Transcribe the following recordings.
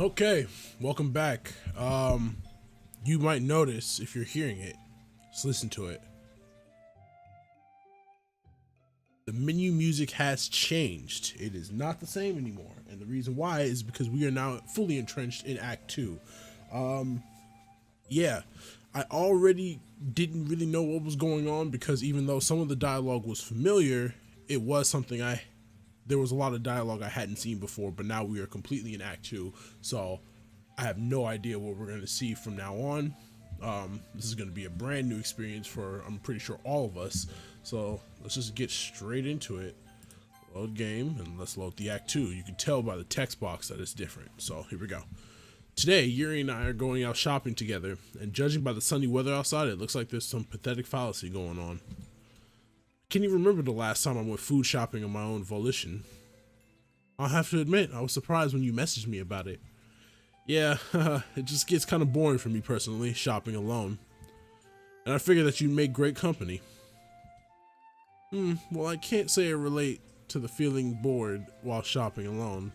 Okay, welcome back. You might notice if you're hearing it, just listen to it. The menu music has changed. It is not the same anymore. And the reason why is because we are now fully entrenched in Act 2. Yeah, I already didn't really know what was going on because even though some of the dialogue was familiar, it was something there was a lot of dialogue I hadn't seen before, but now we are completely in Act 2. So I have no idea what we're going to see from now on. This is going to be a brand new experience for, I'm pretty sure, all of us. So let's just get straight into it. Load game, and let's load the Act 2. You can tell by the text box that it's different. So here we go. Today, Yuri and I are going out shopping together, and judging by the sunny weather outside, it looks like there's some pathetic fallacy going on. I can't even remember the last time I went food shopping on my own volition. I'll have to admit, I was surprised when you messaged me about it. Yeah, it just gets kind of boring for me personally, shopping alone. And I figure that you'd make great company. Well, I can't say I relate to the feeling bored while shopping alone.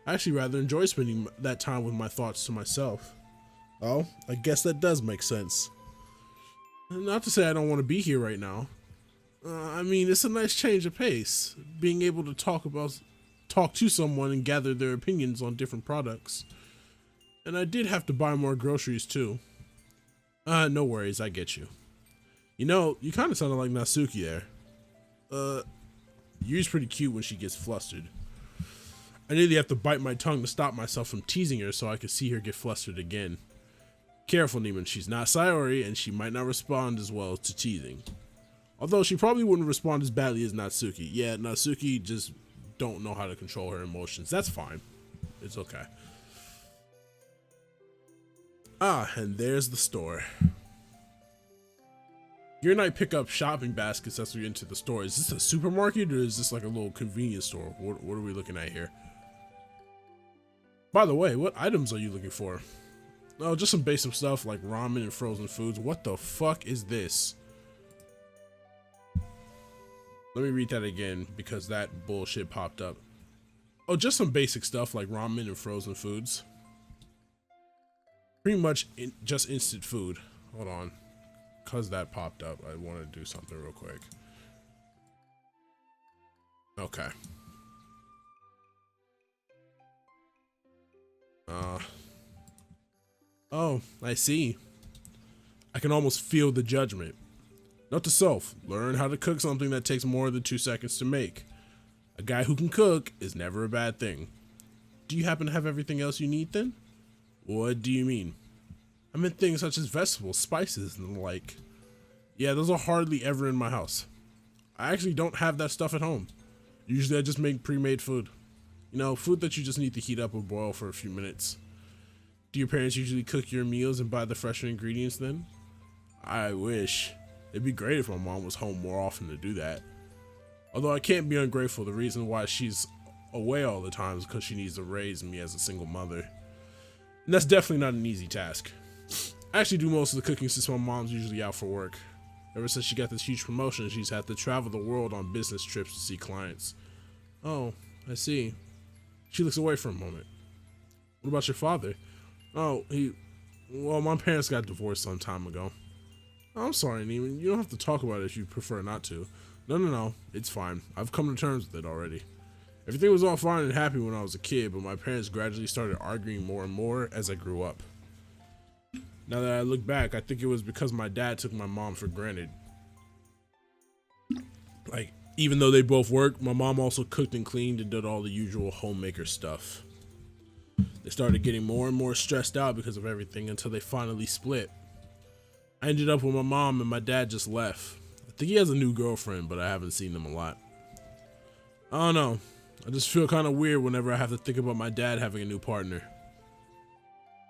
I actually rather enjoy spending that time with my thoughts to myself. Oh, I guess that does make sense. Not to say I don't want to be here right now. I mean, it's a nice change of pace, being able to talk to someone and gather their opinions on different products. And I did have to buy more groceries too. No worries, I get you. You know, you kind of sounded like Natsuki there. Yuri's pretty cute when she gets flustered. I nearly have to bite my tongue to stop myself from teasing her so I could see her get flustered again. Careful, Neiman, she's not Sayori and she might not respond as well to teasing. Although she probably wouldn't respond as badly as Natsuki. Yeah, Natsuki just don't know how to control her emotions. That's fine. It's okay. And there's the store. Yuri and I pick up shopping baskets as we enter the store. Is this a supermarket or is this like a little convenience store? What are we looking at here? By the way, what items are you looking for? Oh, just some basic stuff like ramen and frozen foods. What the fuck is this? Let me read that again because that bullshit popped up. Oh, just some basic stuff like ramen and frozen foods. Pretty much just instant food. Hold on. Because that popped up, I want to do something real quick. Okay. Oh, I see. I can almost feel the judgment. Note to self, learn how to cook something that takes more than 2 seconds to make. A guy who can cook is never a bad thing. Do you happen to have everything else you need then? What do you mean? I meant things such as vegetables, spices, and the like. Yeah, those are hardly ever in my house. I actually don't have that stuff at home. Usually I just make pre-made food. You know, food that you just need to heat up or boil for a few minutes. Do your parents usually cook your meals and buy the fresher ingredients then? I wish. It'd be great if my mom was home more often to do that. Although I can't be ungrateful, the reason why she's away all the time is because she needs to raise me as a single mother. And that's definitely not an easy task. I actually do most of the cooking since my mom's usually out for work. Ever since she got this huge promotion, she's had to travel the world on business trips to see clients. Oh, I see. She looks away for a moment. What about your father? Oh, well, my parents got divorced some time ago. Oh, I'm sorry, Neiman. You don't have to talk about it if you prefer not to. No. It's fine. I've come to terms with it already. Everything was all fine and happy when I was a kid, but my parents gradually started arguing more and more as I grew up. Now that I look back, I think it was because my dad took my mom for granted. Like, even though they both worked, my mom also cooked and cleaned and did all the usual homemaker stuff. They started getting more and more stressed out because of everything until they finally split. I ended up with my mom and my dad just left. I think he has a new girlfriend, but I haven't seen them a lot. I don't know. I just feel kind of weird whenever I have to think about my dad having a new partner.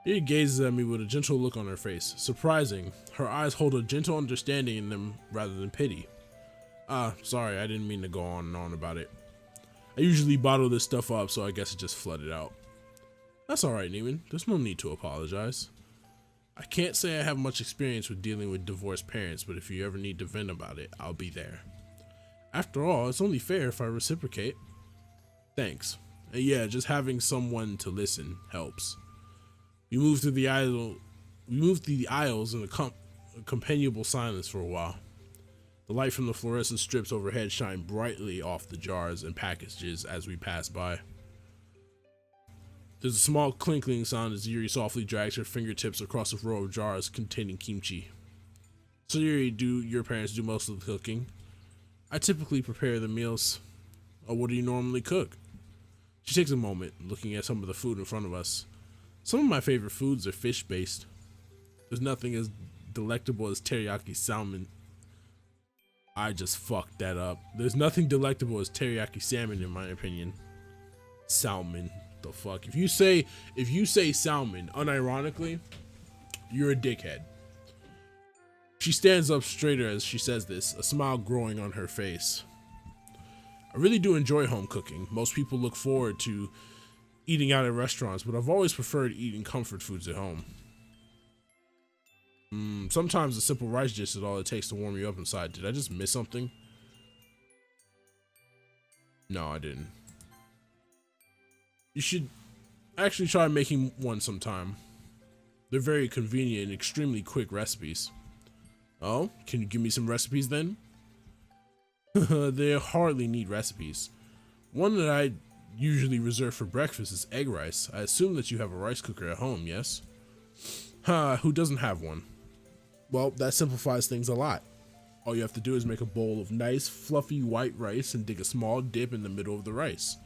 She gazes at me with a gentle look on her face. Surprising, her eyes hold a gentle understanding in them rather than pity. Sorry, I didn't mean to go on and on about it. I usually bottle this stuff up, so I guess it just flooded out. That's alright, Neiman. There's no need to apologize. I can't say I have much experience with dealing with divorced parents, but if you ever need to vent about it, I'll be there. After all, it's only fair if I reciprocate. Thanks. And yeah, just having someone to listen helps. We moved through the aisles in a companionable silence for a while. The light from the fluorescent strips overhead shined brightly off the jars and packages as we passed by. There's a small clinking sound as Yuri softly drags her fingertips across a row of jars containing kimchi. So Yuri, do your parents do most of the cooking? I typically prepare the meals. Oh, what do you normally cook? She takes a moment, looking at some of the food in front of us. Some of my favorite foods are fish-based. There's nothing as delectable as teriyaki salmon. I just fucked that up. There's nothing delectable as teriyaki salmon, in my opinion. Salmon, the fuck? If you say salmon, unironically, you're a dickhead. She stands up straighter as she says this, a smile growing on her face. I really do enjoy home cooking. Most people look forward to eating out at restaurants, but I've always preferred eating comfort foods at home. Sometimes a simple rice dish is all it takes to warm you up inside. Did I just miss something? No, I didn't. You should actually try making one sometime. They're very convenient and extremely quick recipes. Oh, can you give me some recipes then? They hardly need recipes. One that I usually reserve for breakfast is egg rice. I assume that you have a rice cooker at home, yes? Who doesn't have one? Well, that simplifies things a lot. All you have to do is make a bowl of nice, fluffy white rice and dig a small dip in the middle of the rice.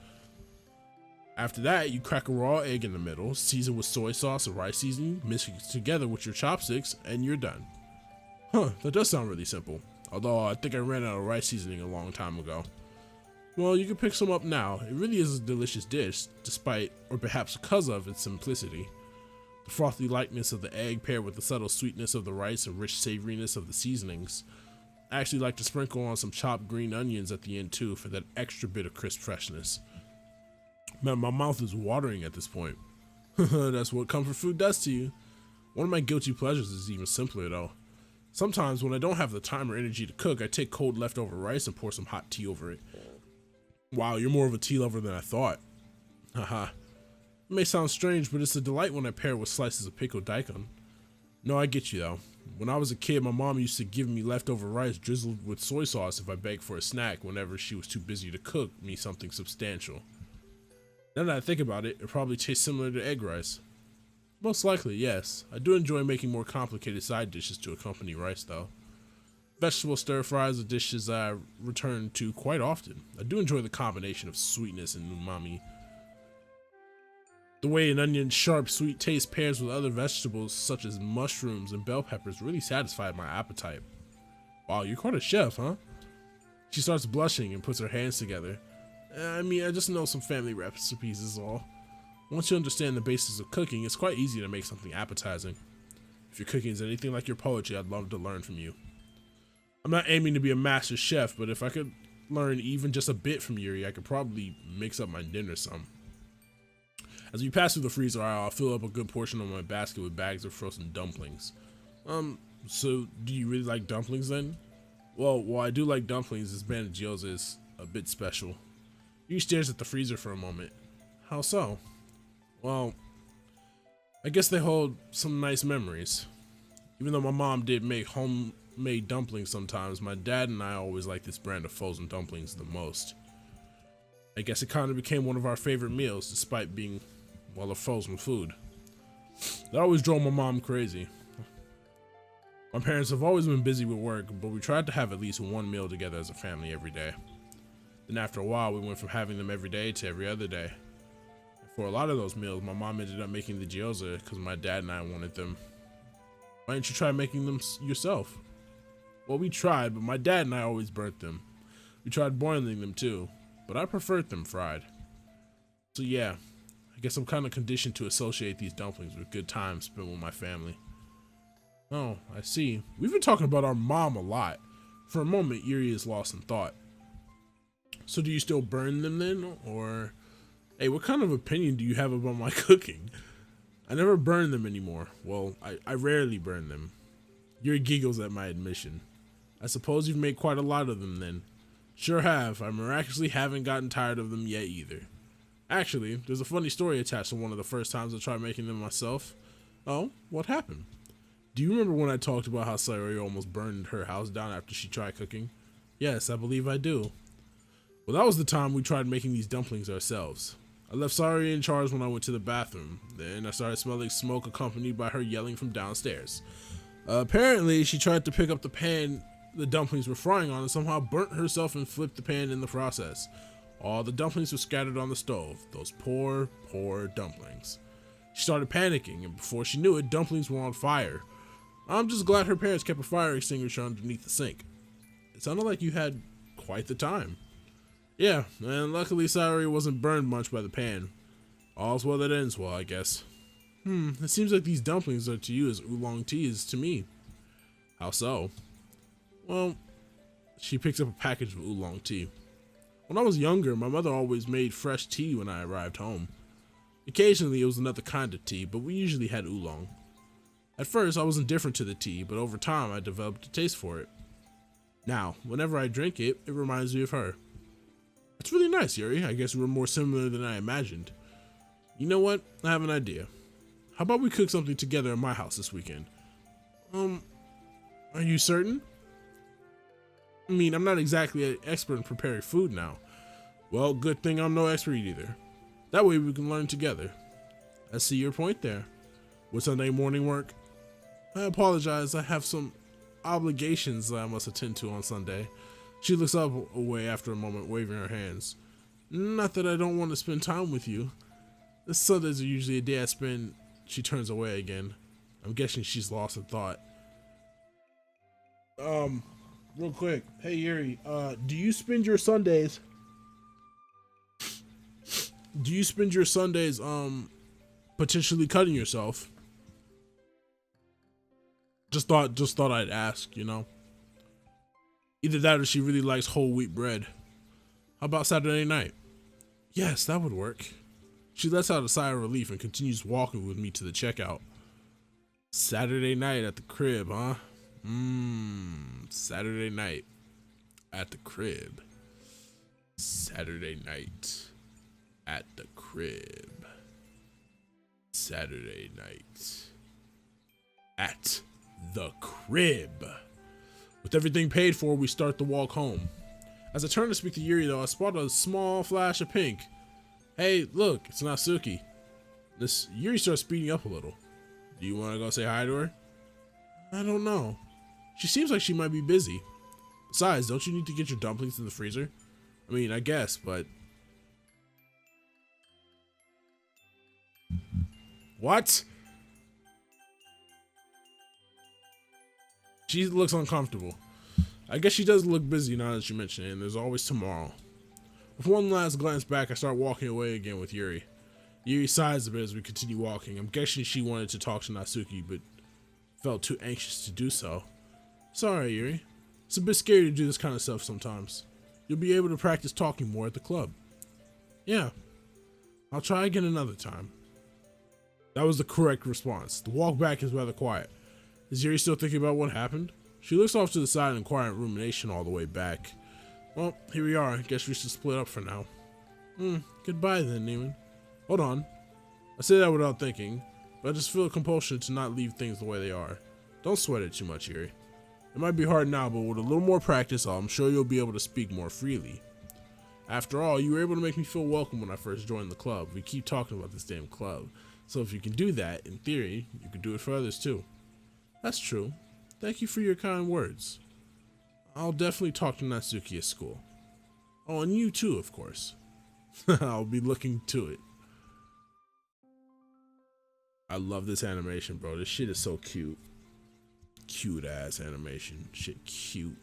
After that, you crack a raw egg in the middle, season with soy sauce and rice seasoning, mix it together with your chopsticks, and you're done. That does sound really simple. Although I think I ran out of rice seasoning a long time ago. Well, you can pick some up now. It really is a delicious dish, despite, or perhaps because of, its simplicity. The frothy lightness of the egg paired with the subtle sweetness of the rice and rich savoriness of the seasonings. I actually like to sprinkle on some chopped green onions at the end too for that extra bit of crisp freshness. Man, my mouth is watering at this point. That's what comfort food does to you. One of my guilty pleasures is even simpler though. Sometimes when I don't have the time or energy to cook, I take cold leftover rice and pour some hot tea over it. Wow, you're more of a tea lover than I thought. Haha. It may sound strange, but it's a delight when I pair it with slices of pickled daikon. No, I get you though. When I was a kid, my mom used to give me leftover rice drizzled with soy sauce if I begged for a snack whenever she was too busy to cook me something substantial. Now that I think about it, it probably tastes similar to egg rice. Most likely, yes. I do enjoy making more complicated side dishes to accompany rice though. Vegetable stir fries are dishes I return to quite often. I do enjoy the combination of sweetness and umami. The way an onion's sharp, sweet taste pairs with other vegetables such as mushrooms and bell peppers really satisfied my appetite. Wow, you're quite a chef, huh? She starts blushing and puts her hands together. I mean, I just know some family recipes is all. Once you understand the basics of cooking, it's quite easy to make something appetizing. If your cooking is anything like your poetry, I'd love to learn from you. I'm not aiming to be a master chef, but if I could learn even just a bit from Yuri, I could probably mix up my dinner some. As we pass through the freezer aisle, I'll fill up a good portion of my basket with bags of frozen dumplings. So do you really like dumplings then? Well, while I do like dumplings, this band of gyoza is a bit special. Yuri stares at the freezer for a moment. How so? Well, I guess they hold some nice memories. Even though my mom did make homemade dumplings sometimes, my dad and I always liked this brand of frozen dumplings the most. I guess it kind of became one of our favorite meals, despite being, well, a frozen food. That always drove my mom crazy. My parents have always been busy with work, but we tried to have at least one meal together as a family every day. Then after a while, we went from having them every day to every other day. For a lot of those meals, my mom ended up making the gyoza because my dad and I wanted them. Why didn't you try making them yourself? Well, we tried, but my dad and I always burnt them. We tried boiling them too, but I preferred them fried. So yeah, I guess I'm kind of conditioned to associate these dumplings with good times spent with my family. Oh, I see. We've been talking about our mom a lot. For a moment, Yuri is lost in thought. So do you still burn them then? Or, hey, what kind of opinion do you have about my cooking? I never burn them anymore. Well, I rarely burn them. Yuri giggles at my admission. I suppose you've made quite a lot of them then. Sure have. I miraculously haven't gotten tired of them yet either. Actually, there's a funny story attached to one of the first times I tried making them myself. Oh, what happened? Do you remember when I talked about how Sayori almost burned her house down after she tried cooking? Yes, I believe I do. Well, that was the time we tried making these dumplings ourselves. I left Sayori in charge when I went to the bathroom. Then I started smelling smoke accompanied by her yelling from downstairs. Apparently, she tried to pick up the pan the dumplings were frying on and somehow burnt herself and flipped the pan in the process. All the dumplings were scattered on the stove. Those poor, poor dumplings. She started panicking, and before she knew it, dumplings were on fire. I'm just glad her parents kept a fire extinguisher underneath the sink. It sounded like you had quite the time. Yeah, and luckily Sayori wasn't burned much by the pan. All's well that ends well, I guess. It seems like these dumplings are to you as oolong tea is to me. How so? Well, she picks up a package of oolong tea. When I was younger, my mother always made fresh tea when I arrived home. Occasionally it was another kind of tea, but we usually had oolong. At first I was indifferent to the tea, but over time I developed a taste for it. Now, whenever I drink it, it reminds me of her. That's really nice, Yuri. I guess we were more similar than I imagined. You know what? I have an idea. How about we cook something together at my house this weekend? Are you certain? I mean, I'm not exactly an expert in preparing food now. Well, good thing I'm no expert either. That way we can learn together. I see your point there. Would Sunday morning work? I apologize, I have some obligations that I must attend to on Sunday. She looks up away after a moment, waving her hands. Not that I don't want to spend time with you. The Sundays are usually a day I spend. She turns away again. I'm guessing she's lost in thought. Real quick. Hey Yuri, do you spend your Sundays potentially cutting yourself? Just thought I'd ask, you know. Either that or she really likes whole wheat bread. How about Saturday night? Yes, that would work. She lets out a sigh of relief and continues walking with me to the checkout. Saturday night at the crib, huh? Saturday night at the crib. Saturday night at the crib. Saturday night at the crib. With everything paid for, we start the walk home. As I turn to speak to Yuri, though, I spot a small flash of pink. Hey, look, it's Natsuki. Yuri starts speeding up a little. Do you want to go say hi to her? I don't know. She seems like she might be busy. Besides, don't you need to get your dumplings in the freezer? I mean, I guess, but... What? She looks uncomfortable. I guess she does look busy now that you mention it, and there's always tomorrow. With one last glance back, I start walking away again with Yuri. Yuri sighs a bit as we continue walking. I'm guessing she wanted to talk to Natsuki, but felt too anxious to do so. Sorry, Yuri. It's a bit scary to do this kind of stuff sometimes. You'll be able to practice talking more at the club. Yeah. I'll try again another time. That was the correct response. The walk back is rather quiet. Is Yuri still thinking about what happened? She looks off to the side in quiet rumination all the way back. Well, here we are. I guess we should split up for now. Goodbye then, Neiman. Hold on. I say that without thinking, but I just feel a compulsion to not leave things the way they are. Don't sweat it too much, Yuri. It might be hard now, but with a little more practice, I'm sure you'll be able to speak more freely. After all, you were able to make me feel welcome when I first joined the club. We keep talking about this damn club. So if you can do that, in theory, you can do it for others too. That's true. Thank you for your kind words. I'll definitely talk to Natsuki at school. Oh, and you too, of course. I'll be looking to it. I love this animation, bro. This shit is so cute. Cute ass animation. Shit cute.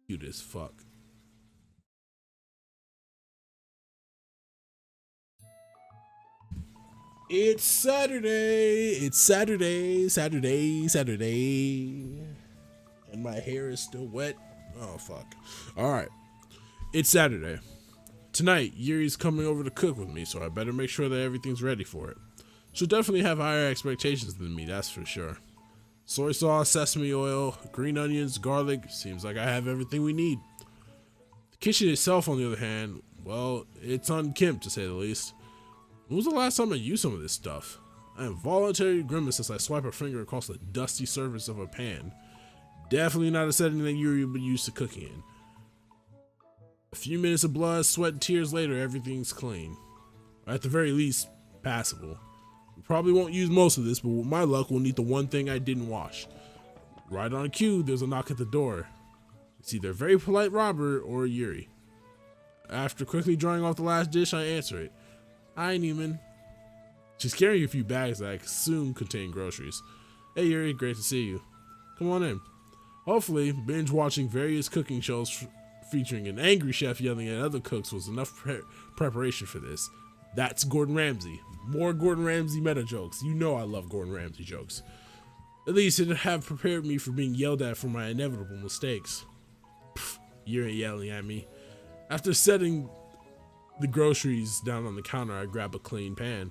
Cute as fuck. It's Saturday. It's Saturday. And my hair is still wet. Oh, fuck. Alright. It's Saturday. Tonight, Yuri's coming over to cook with me, so I better make sure that everything's ready for it. She'll definitely have higher expectations than me, that's for sure. Soy sauce, sesame oil, green onions, garlic. Seems like I have everything we need. The kitchen itself, on the other hand, well, it's unkempt to say the least. When was the last time I used some of this stuff? I involuntarily grimace as I swipe a finger across the dusty surface of a pan. Definitely not a setting that Yuri would be used to cooking in. A few minutes of blood, sweat, and tears later, everything's clean. Or at the very least, passable. We probably won't use most of this, but with my luck, we'll need the one thing I didn't wash. Right on cue, there's a knock at the door. It's either a very polite Robert or Yuri. After quickly drying off the last dish, I answer it. Hi, Neiman. She's carrying a few bags that I assume contain groceries. Hey, Yuri, great to see you. Come on in. Hopefully, binge watching various cooking shows featuring an angry chef yelling at other cooks was enough preparation for this. That's Gordon Ramsay. More Gordon Ramsay meta jokes. You know I love Gordon Ramsay jokes. At least it'd have prepared me for being yelled at for my inevitable mistakes. Pfft, Yuri yelling at me. After setting the groceries down on the counter, I grab a clean pan.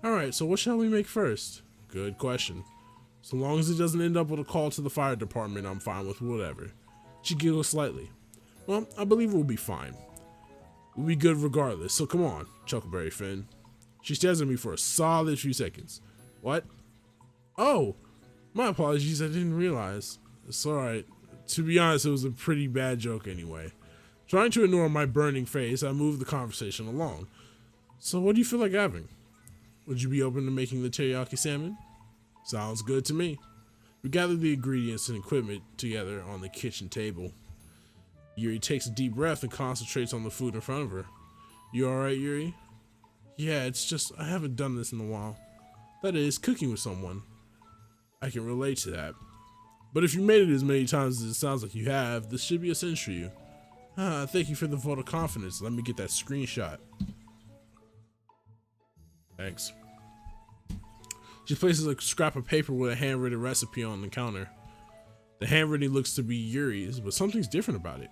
Alright, so what shall we make first? Good question. So long as it doesn't end up with a call to the fire department, I'm fine with whatever. She giggles slightly. Well, I believe we'll be fine. We'll be good regardless, so come on, Chuckleberry Finn. She stares at me for a solid few seconds. What? Oh, my apologies, I didn't realize. It's alright. To be honest, it was a pretty bad joke anyway. Trying to ignore my burning face, I moved the conversation along. So what do you feel like having? Would you be open to making the teriyaki salmon? Sounds good to me. We gather the ingredients and equipment together on the kitchen table. Yuri takes a deep breath and concentrates on the food in front of her. You alright, Yuri? Yeah, it's just I haven't done this in a while. That is, cooking with someone. I can relate to that. But if you made it as many times as it sounds like you have, this should be a cinch for you. Thank you for the vote of confidence. Let me get that screenshot. Thanks. She places a scrap of paper with a handwritten recipe on the counter. The handwriting looks to be Yuri's, but something's different about it.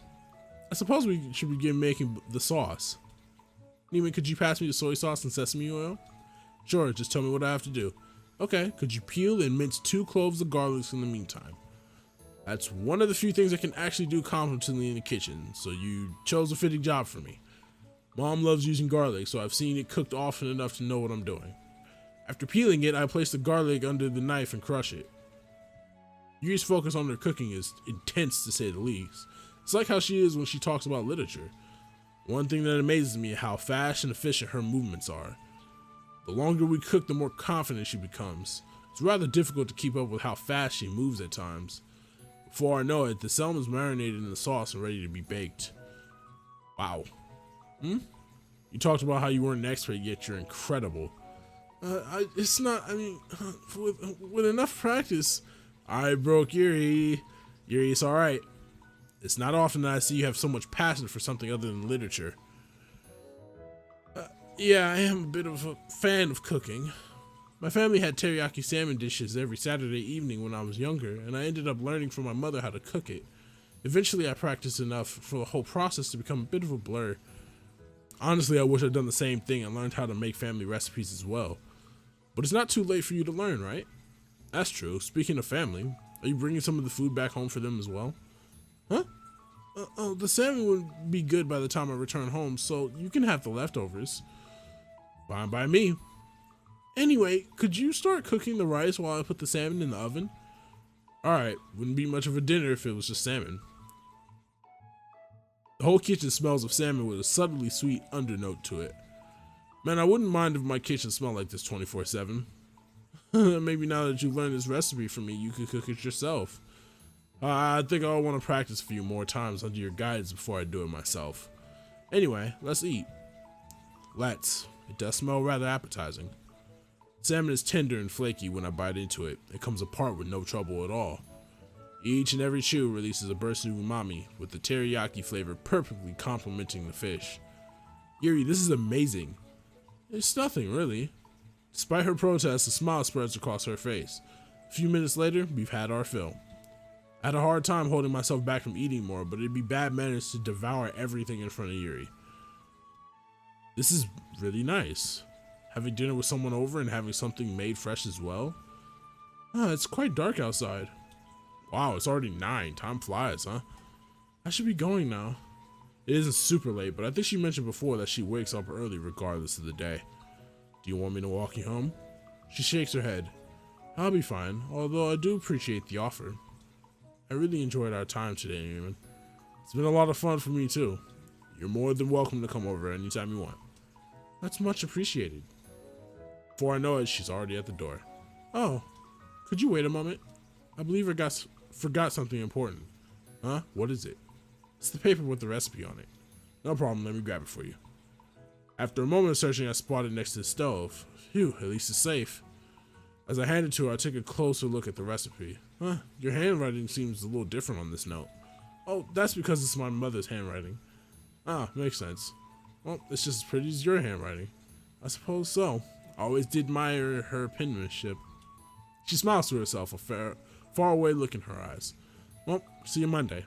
I suppose we should begin making the sauce. Neiman, could you pass me the soy sauce and sesame oil? Sure, just tell me what I have to do. Okay, could you peel and mince 2 cloves of garlic in the meantime? That's one of the few things I can actually do competently in the kitchen, so you chose a fitting job for me. Mom loves using garlic, so I've seen it cooked often enough to know what I'm doing. After peeling it, I place the garlic under the knife and crush it. Yuri's focus on her cooking is intense to say the least. It's like how she is when she talks about literature. One thing that amazes me is how fast and efficient her movements are. The longer we cook, the more confident she becomes. It's rather difficult to keep up with how fast she moves at times. Before I know it, the salmon's marinated in the sauce and ready to be baked. Wow. You talked about how you weren't an expert, yet you're incredible. It's not, I mean, with enough practice. I broke Yuri. Yuri, it's alright. It's not often that I see you have so much passion for something other than literature. Yeah, I am a bit of a fan of cooking. My family had teriyaki salmon dishes every Saturday evening when I was younger, and I ended up learning from my mother how to cook it. Eventually, I practiced enough for the whole process to become a bit of a blur. Honestly, I wish I'd done the same thing and learned how to make family recipes as well. But it's not too late for you to learn, right? That's true. Speaking of family, are you bringing some of the food back home for them as well? Huh? The salmon would be good by the time I return home, so you can have the leftovers. Fine by me. Anyway, could you start cooking the rice while I put the salmon in the oven? Alright, wouldn't be much of a dinner if it was just salmon. The whole kitchen smells of salmon with a subtly sweet undernote to it. Man, I wouldn't mind if my kitchen smelled like this 24/7. Maybe now that you've learned this recipe from me, you could cook it yourself. I think I'll want to practice a few more times under your guidance before I do it myself. Anyway, let's eat. Let's. It does smell rather appetizing. Salmon is tender and flaky when I bite into it. It comes apart with no trouble at all. Each and every chew releases a burst of umami, with the teriyaki flavor perfectly complementing the fish. Yuri, this is amazing. It's nothing, really. Despite her protest, a smile spreads across her face. A few minutes later, we've had our fill. I had a hard time holding myself back from eating more, but it'd be bad manners to devour everything in front of Yuri. This is really nice. Having dinner with someone over and having something made fresh as well. It's quite dark outside. Wow, it's already 9. Time flies, huh? I should be going now. It isn't super late, but I think she mentioned before that she wakes up early regardless of the day. Do you want me to walk you home? She shakes her head. I'll be fine, although I do appreciate the offer. I really enjoyed our time today, Neiman. It's been a lot of fun for me too. You're more than welcome to come over anytime you want. That's much appreciated. Before I know it, she's already at the door. Oh, could you wait a moment? I believe I forgot something important. Huh? What is it? It's the paper with the recipe on it. No problem, let me grab it for you. After a moment of searching, I spotted it next to the stove. Phew, at least it's safe. As I handed it to her, I took a closer look at the recipe. Huh, your handwriting seems a little different on this note. Oh, that's because it's my mother's handwriting. Ah, makes sense. Well, it's just as pretty as your handwriting. I suppose so. I always did admire her penmanship. She smiles to herself, a faraway look in her eyes. Well, see you Monday.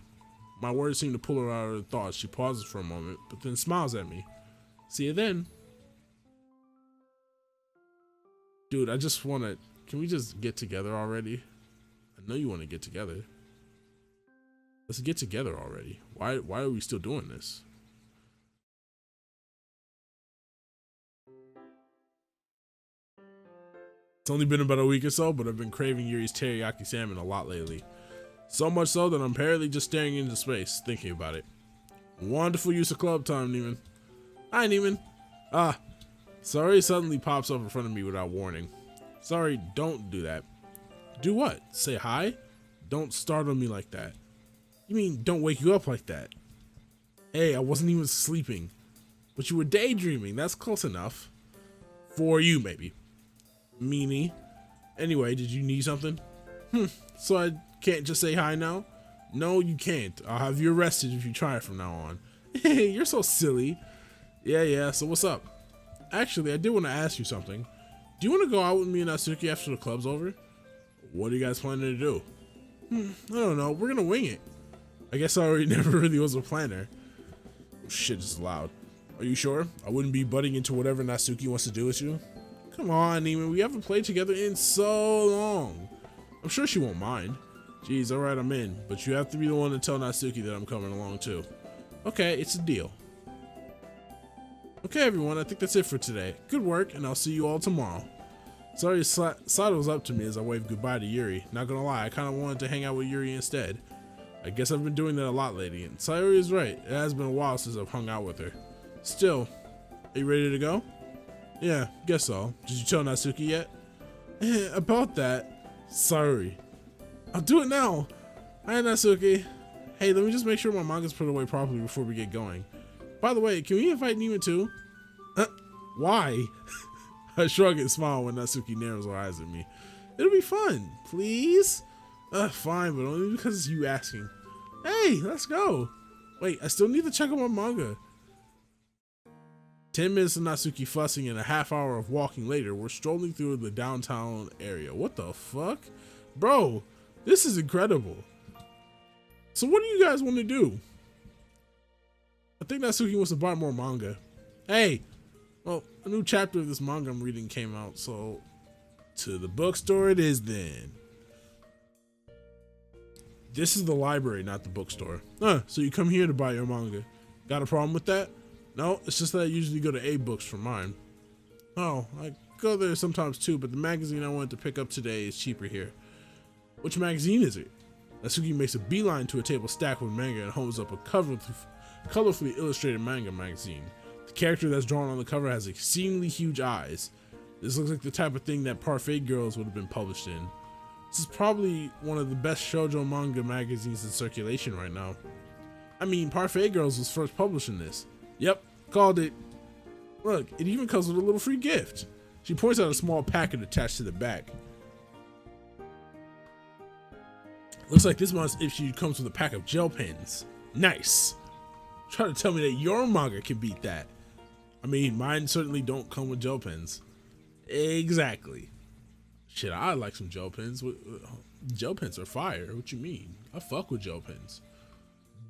My words seem to pull her out of her thoughts. She pauses for a moment, but then smiles at me. See you then. Dude, I just want to... Can we just get together already? I know you want to get together. Let's get together already. Why are we still doing this? It's only been about a week or so, but I've been craving Yuri's teriyaki salmon a lot lately. So much so that I'm apparently just staring into space, thinking about it. Wonderful use of club time, Neiman. Hi, Neiman. Sorry suddenly pops up in front of me without warning. Sorry, don't do that. Do what? Say hi? Don't startle me like that. You mean don't wake you up like that? Hey, I wasn't even sleeping. But you were daydreaming, that's close enough. For you, maybe. Meanie. Anyway, did you need something? So I can't just say hi now? No, you can't. I'll have you arrested if you try it from now on. Hey, you're so silly. Yeah, so what's up? Actually, I did want to ask you something. Do you want to go out with me and Natsuki after the club's over? What are you guys planning to do? I don't know. We're gonna wing it. I guess I already never really was a planner. Oh, shit, this is loud. Are you sure? I wouldn't be butting into whatever Natsuki wants to do with you? Come on, Neiman. We haven't played together in so long. I'm sure she won't mind. Geez, alright, I'm in. But you have to be the one to tell Natsuki that I'm coming along too. Okay, it's a deal. Okay, everyone, I think that's it for today. Good work, and I'll see you all tomorrow. Sorry, Sato was up to me as I waved goodbye to Yuri. Not gonna lie, I kinda wanted to hang out with Yuri instead. I guess I've been doing that a lot lately, and Sayori is right. It has been a while since I've hung out with her. Still, are you ready to go? Yeah, guess so. Did you tell Natsuki yet? About that, sorry. I'll do it now. Hi, Natsuki. Hey, let me just make sure my manga's put away properly before we get going. By the way, can we invite Neiman too? Why? I shrug and smile when Natsuki narrows her eyes at me. It'll be fun, please? Fine, but only because it's you asking. Hey, let's go. Wait, I still need to check out my manga. 10 minutes of Natsuki fussing and a half hour of walking later, we're strolling through the downtown area. What the fuck? Bro, this is incredible. So what do you guys want to do? I think Natsuki wants to buy more manga. Hey, well, a new chapter of this manga I'm reading came out, so to the bookstore it is then. This is the library, not the bookstore. So you come here to buy your manga. Got a problem with that? No, it's just that I usually go to A-Books for mine. Oh, I go there sometimes too, but the magazine I wanted to pick up today is cheaper here. Which magazine is it? Natsuki makes a beeline to a table stacked with manga and holds up a colorfully illustrated manga magazine. The character that's drawn on the cover has exceedingly huge eyes. This looks like the type of thing that Parfait Girls would have been published in. This is probably one of the best shoujo manga magazines in circulation right now. I mean, Parfait Girls was first published in this. Yep, called it. Look, it even comes with a little free gift. She points out a small packet attached to the back. Looks like this month's issue comes with a pack of gel pens. Nice. Try to tell me that your manga can beat that. I mean, mine certainly don't come with gel pens. Exactly. Shit, I like some gel pens. Gel pens are fire. What you mean? I fuck with gel pens.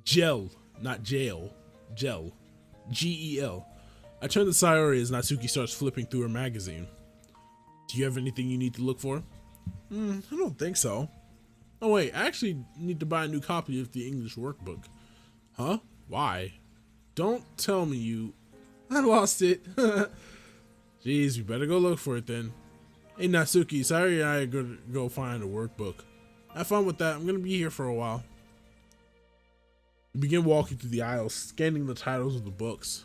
Gel, not jail. Gel. G-E-L. I turn to Sayori as Natsuki starts flipping through her magazine. Do you have anything you need to look for? I don't think so. Oh wait, I actually need to buy a new copy of the English workbook. Huh? Why? don't tell me you... I lost it. Jeez, you better go look for it then. Hey Natsuki, Sayori and I are gonna go find a workbook. Have fun with that. I'm gonna be here for a while. We begin walking through the aisles, scanning the titles of the books.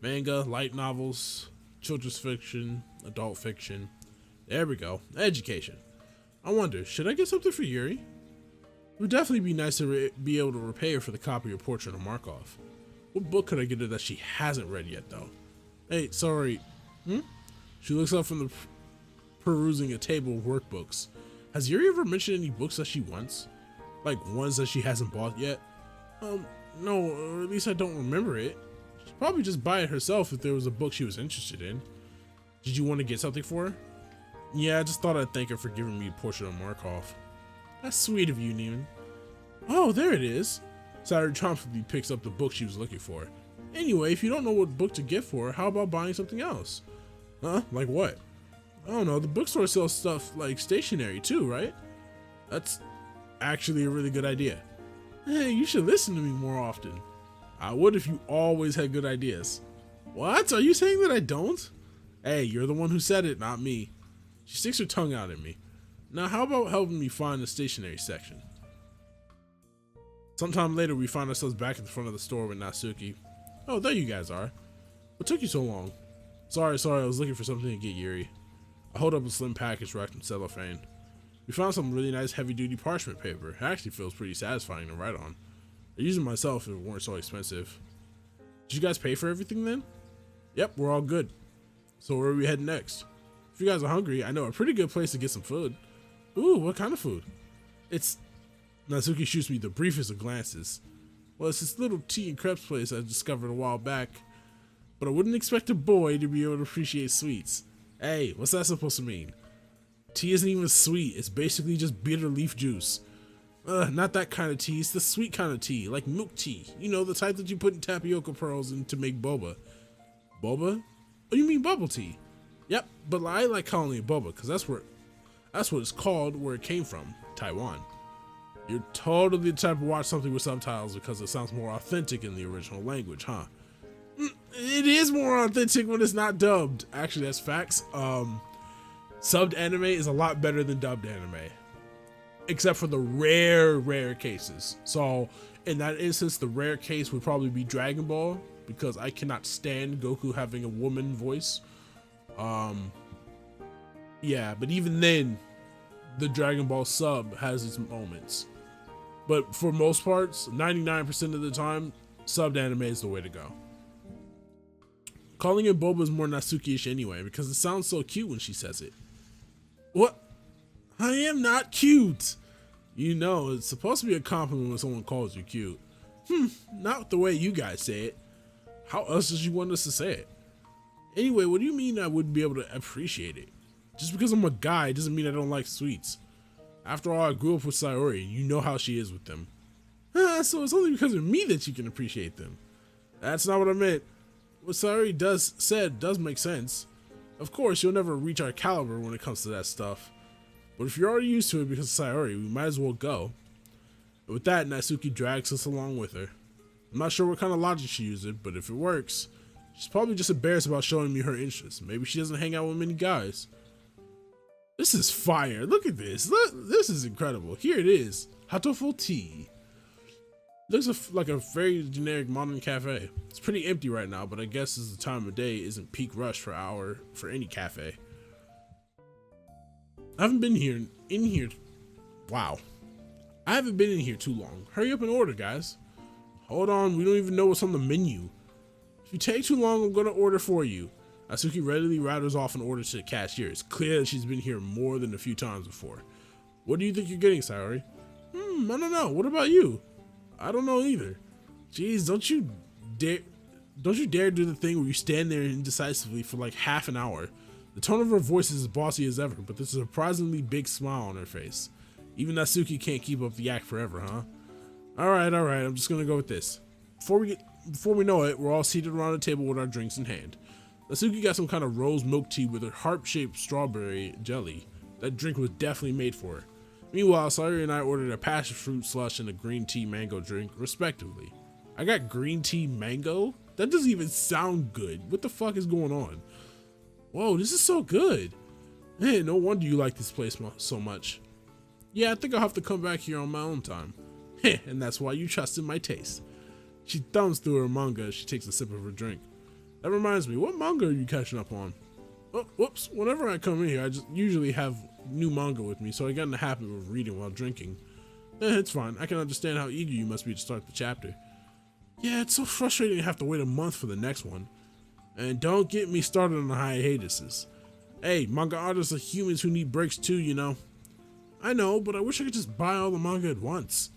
Manga, light novels, children's fiction, adult fiction. There we go. Education. I wonder, should I get something for Yuri? It would definitely be nice to be able to repay her for the copy of Portrait of Markov. What book could I get her that she hasn't read yet, though? Hey, sorry. She looks up from the perusing a table of workbooks. Has Yuri ever mentioned any books that she wants? Like ones that she hasn't bought yet? No, or at least I don't remember it. She'd probably just buy it herself if there was a book she was interested in. Did you want to get something for her? Yeah, I just thought I'd thank her for giving me Portrait of Markov. That's sweet of you, Neiman. Oh, there it is. Sayori triumphantly picks up the book she was looking for. Anyway, if you don't know what book to get for her, how about buying something else? Huh? Like what? I don't know, the bookstore sells stuff like stationery too, right? That's actually a really good idea. Hey, you should listen to me more often. I would if you always had good ideas. What? Are you saying that I don't? Hey, you're the one who said it, not me. She sticks her tongue out at me. Now, how about helping me find the stationery section? Sometime later, we find ourselves back at the front of the store with Natsuki. Oh, there you guys are. What took you so long? Sorry, I was looking for something to get Yuri. I hold up a slim package wrapped in cellophane. We found some really nice heavy-duty parchment paper. It actually feels pretty satisfying to write on. I'd use it myself if it weren't so expensive. Did you guys pay for everything then? Yep, we're all good. So where are we heading next? If you guys are hungry, I know a pretty good place to get some food. Ooh, what kind of food? Natsuki shoots me the briefest of glances. Well, it's this little tea and crepes place I discovered a while back. But I wouldn't expect a boy to be able to appreciate sweets. Hey, what's that supposed to mean? Tea isn't even sweet, it's basically just bitter leaf juice. Not that kind of tea, it's the sweet kind of tea, like milk tea. You know, the type that you put in tapioca pearls in to make boba. Boba? Oh, you mean bubble tea? Yep, but I like calling it boba, because that's what it's called where it came from, Taiwan. You're totally the type to watch something with subtitles because it sounds more authentic in the original language, huh? It is more authentic when it's not dubbed. Actually, that's facts. Subbed anime is a lot better than dubbed anime. Except for the rare cases. So, in that instance, the rare case would probably be Dragon Ball, because I cannot stand Goku having a woman voice. Yeah, but even then, the Dragon Ball sub has its moments. But for most parts, 99% of the time, subbed anime is the way to go. Calling it Boba is more Natsuki-ish anyway, because it sounds so cute when she says it. What? I am not cute! You know, it's supposed to be a compliment when someone calls you cute. Not the way you guys say it. How else does you want us to say it? Anyway, what do you mean I wouldn't be able to appreciate it? Just because I'm a guy doesn't mean I don't like sweets. After all, I grew up with Sayori, and you know how she is with them. So it's only because of me that you can appreciate them. That's not what I meant. What Sayori said does make sense. Of course, you'll never reach our caliber when it comes to that stuff. But if you're already used to it because of Sayori, we might as well go. And with that, Natsuki drags us along with her. I'm not sure what kind of logic she uses, but if it works, she's probably just embarrassed about showing me her interest. Maybe she doesn't hang out with many guys. This is fire. Look at this. This is incredible. Here it is. Hatoful tea. Looks like a very generic modern cafe. It's pretty empty right now, but I guess as the time of day isn't peak rush for any cafe. I haven't been in here. Wow. I haven't been in here too long. Hurry up and order, guys. Hold on, we don't even know what's on the menu. If you take too long, I'm gonna order for you. Natsuki readily rattles off an order to the cashier. It's clear that she's been here more than a few times before. What do you think you're getting, Sayori? I don't know. What about you? I don't know either. Jeez, don't you dare do the thing where you stand there indecisively for like half an hour. The tone of her voice is as bossy as ever, but there's a surprisingly big smile on her face. Even Natsuki can't keep up the act forever, huh? Alright, I'm just gonna go with this. Before we know it, we're all seated around a table with our drinks in hand. Natsuki got some kind of rose milk tea with a heart-shaped strawberry jelly. That drink was definitely made for her. Meanwhile, Sayori and I ordered a passion fruit slush and a green tea mango drink, respectively. I got green tea mango? That doesn't even sound good. What the fuck is going on? Whoa, this is so good. Man, no wonder you like this place so much. Yeah, I think I'll have to come back here on my own time. And that's why you trusted my taste. She thumbs through her manga as she takes a sip of her drink. That reminds me, what manga are you catching up on? Oh, whoops, whenever I come in here, I just usually have new manga with me, so I got in the habit of reading while drinking. It's fine. I can understand how eager you must be to start the chapter. Yeah, it's so frustrating to have to wait a month for the next one. And don't get me started on the hiatuses. Hey, manga artists are humans who need breaks too, you know. I know, but I wish I could just buy all the manga at once.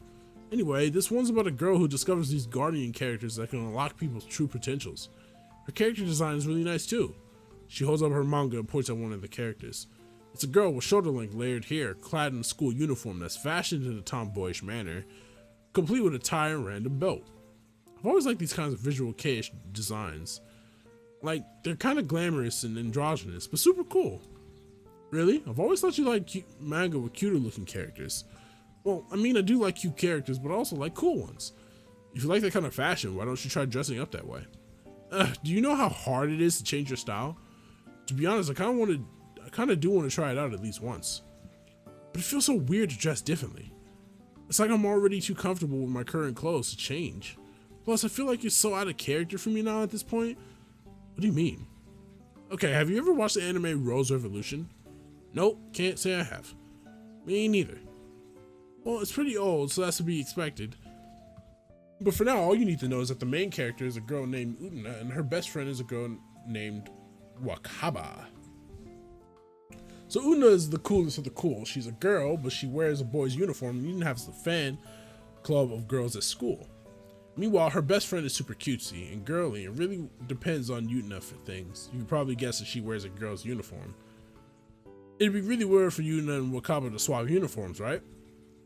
Anyway, this one's about a girl who discovers these guardian characters that can unlock people's true potentials. Her character design is really nice too. She holds up her manga and points at one of the characters. It's a girl with shoulder-length layered hair, clad in a school uniform that's fashioned in a tomboyish manner, complete with a tie and random belt. I've always liked these kinds of visual kei designs. Like, they're kind of glamorous and androgynous, but super cool. Really? I've always thought you liked manga with cuter looking characters. Well, I mean, I do like cute characters, but I also like cool ones. If you like that kind of fashion, why don't you try dressing up that way? Do you know how hard it is to change your style? To be honest, I kind of do want to try it out at least once. But it feels so weird to dress differently. It's like I'm already too comfortable with my current clothes to change. Plus, I feel like you're so out of character for me now at this point. What do you mean? Okay, have you ever watched the anime Rose Revolution? Nope, can't say I have. Me neither. Well, it's pretty old, so that's to be expected. But for now, all you need to know is that the main character is a girl named Utena, and her best friend is a girl named Wakaba. So Utena is the coolest of the cool. She's a girl, but she wears a boy's uniform and even has a fan club of girls at school. Meanwhile, her best friend is super cutesy and girly and really depends on Utena for things. You can probably guess that she wears a girl's uniform. It'd be really weird for Utena and Wakaba to swap uniforms, right?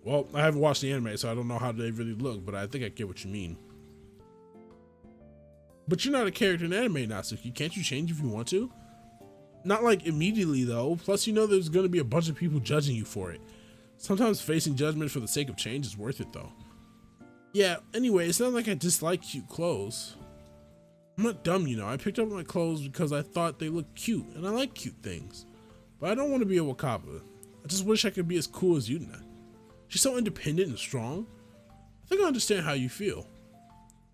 Well, I haven't watched the anime, so I don't know how they really look, but I think I get what you mean. But you're not a character in anime, Natsuki. Can't you change if you want to? Not like immediately, though. Plus, you know there's going to be a bunch of people judging you for it. Sometimes facing judgment for the sake of change is worth it, though. Yeah, anyway, it's not like I dislike cute clothes. I'm not dumb, you know. I picked up my clothes because I thought they looked cute, and I like cute things. But I don't want to be a Wakaba. I just wish I could be as cool as Utena. She's so independent and strong. I think I understand how you feel.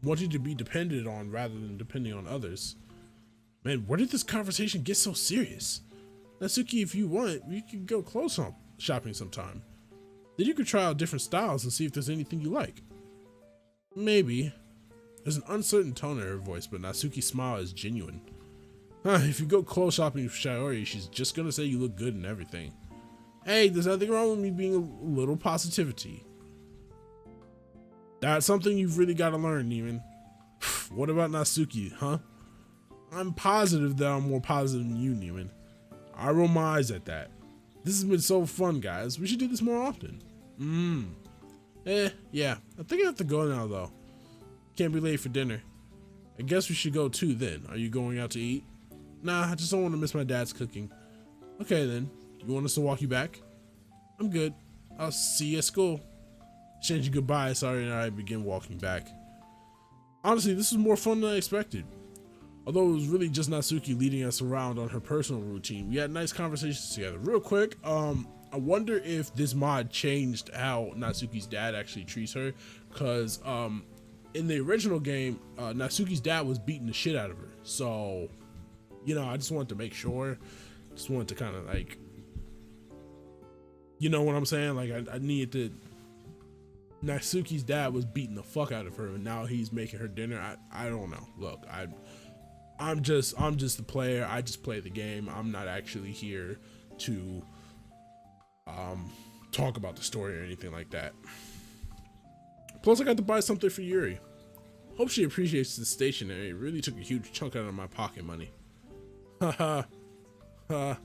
Wanting to be depended on rather than depending on others. Man, where did this conversation get so serious? Natsuki, if you want, we could go clothes shopping sometime. Then you could try out different styles and see if there's anything you like. Maybe. There's an uncertain tone in her voice, but Natsuki's smile is genuine. If you go clothes shopping with SAYORI, she's just gonna say you look good and everything. Hey, there's nothing wrong with me being a little positivity. That's something you've really got to learn, Neiman. What about Natsuki, huh? I'm positive that I'm more positive than you, Neiman. I roll my eyes at that. This has been so fun, guys. We should do this more often. Yeah. I think I have to go now, though. Can't be late for dinner. I guess we should go too, then. Are you going out to eat? Nah, I just don't want to miss my dad's cooking. Okay, then. You want us to walk you back? I'm good. I'll see you at school. Exchanging goodbye, Sayori and I begin walking back. Honestly, this was more fun than I expected. Although it was really just Natsuki leading us around on her personal routine, we had nice conversations together. Real quick, I wonder if this mod changed how Natsuki's dad actually treats her, because in the original game, Natsuki's dad was beating the shit out of her. So, you know, I just wanted to make sure. Just wanted to kind of like, you know what I'm saying? Like I needed to. Natsuki's dad was beating the fuck out of her, and now he's making her dinner. I don't know. Look, I'm just the player. I just play the game. I'm not actually here to talk about the story or anything like that. Plus, I got to buy something for Yuri. Hope she appreciates the stationery. It really took a huge chunk out of my pocket money. Haha. I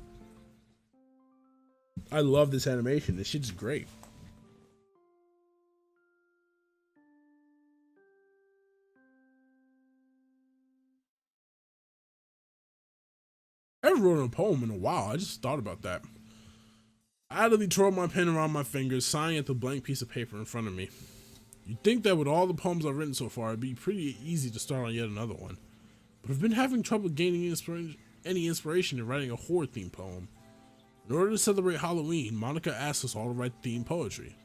love this animation. This shit's great. I haven't wrote a poem in a while. I just thought about that. I idly twirled my pen around my fingers, sighing at the blank piece of paper in front of me. You'd think that with all the poems I've written so far, it'd be pretty easy to start on yet another one. But I've been having trouble gaining any inspiration in writing a horror-themed poem. In order to celebrate Halloween, Monica asked us all to write themed poetry.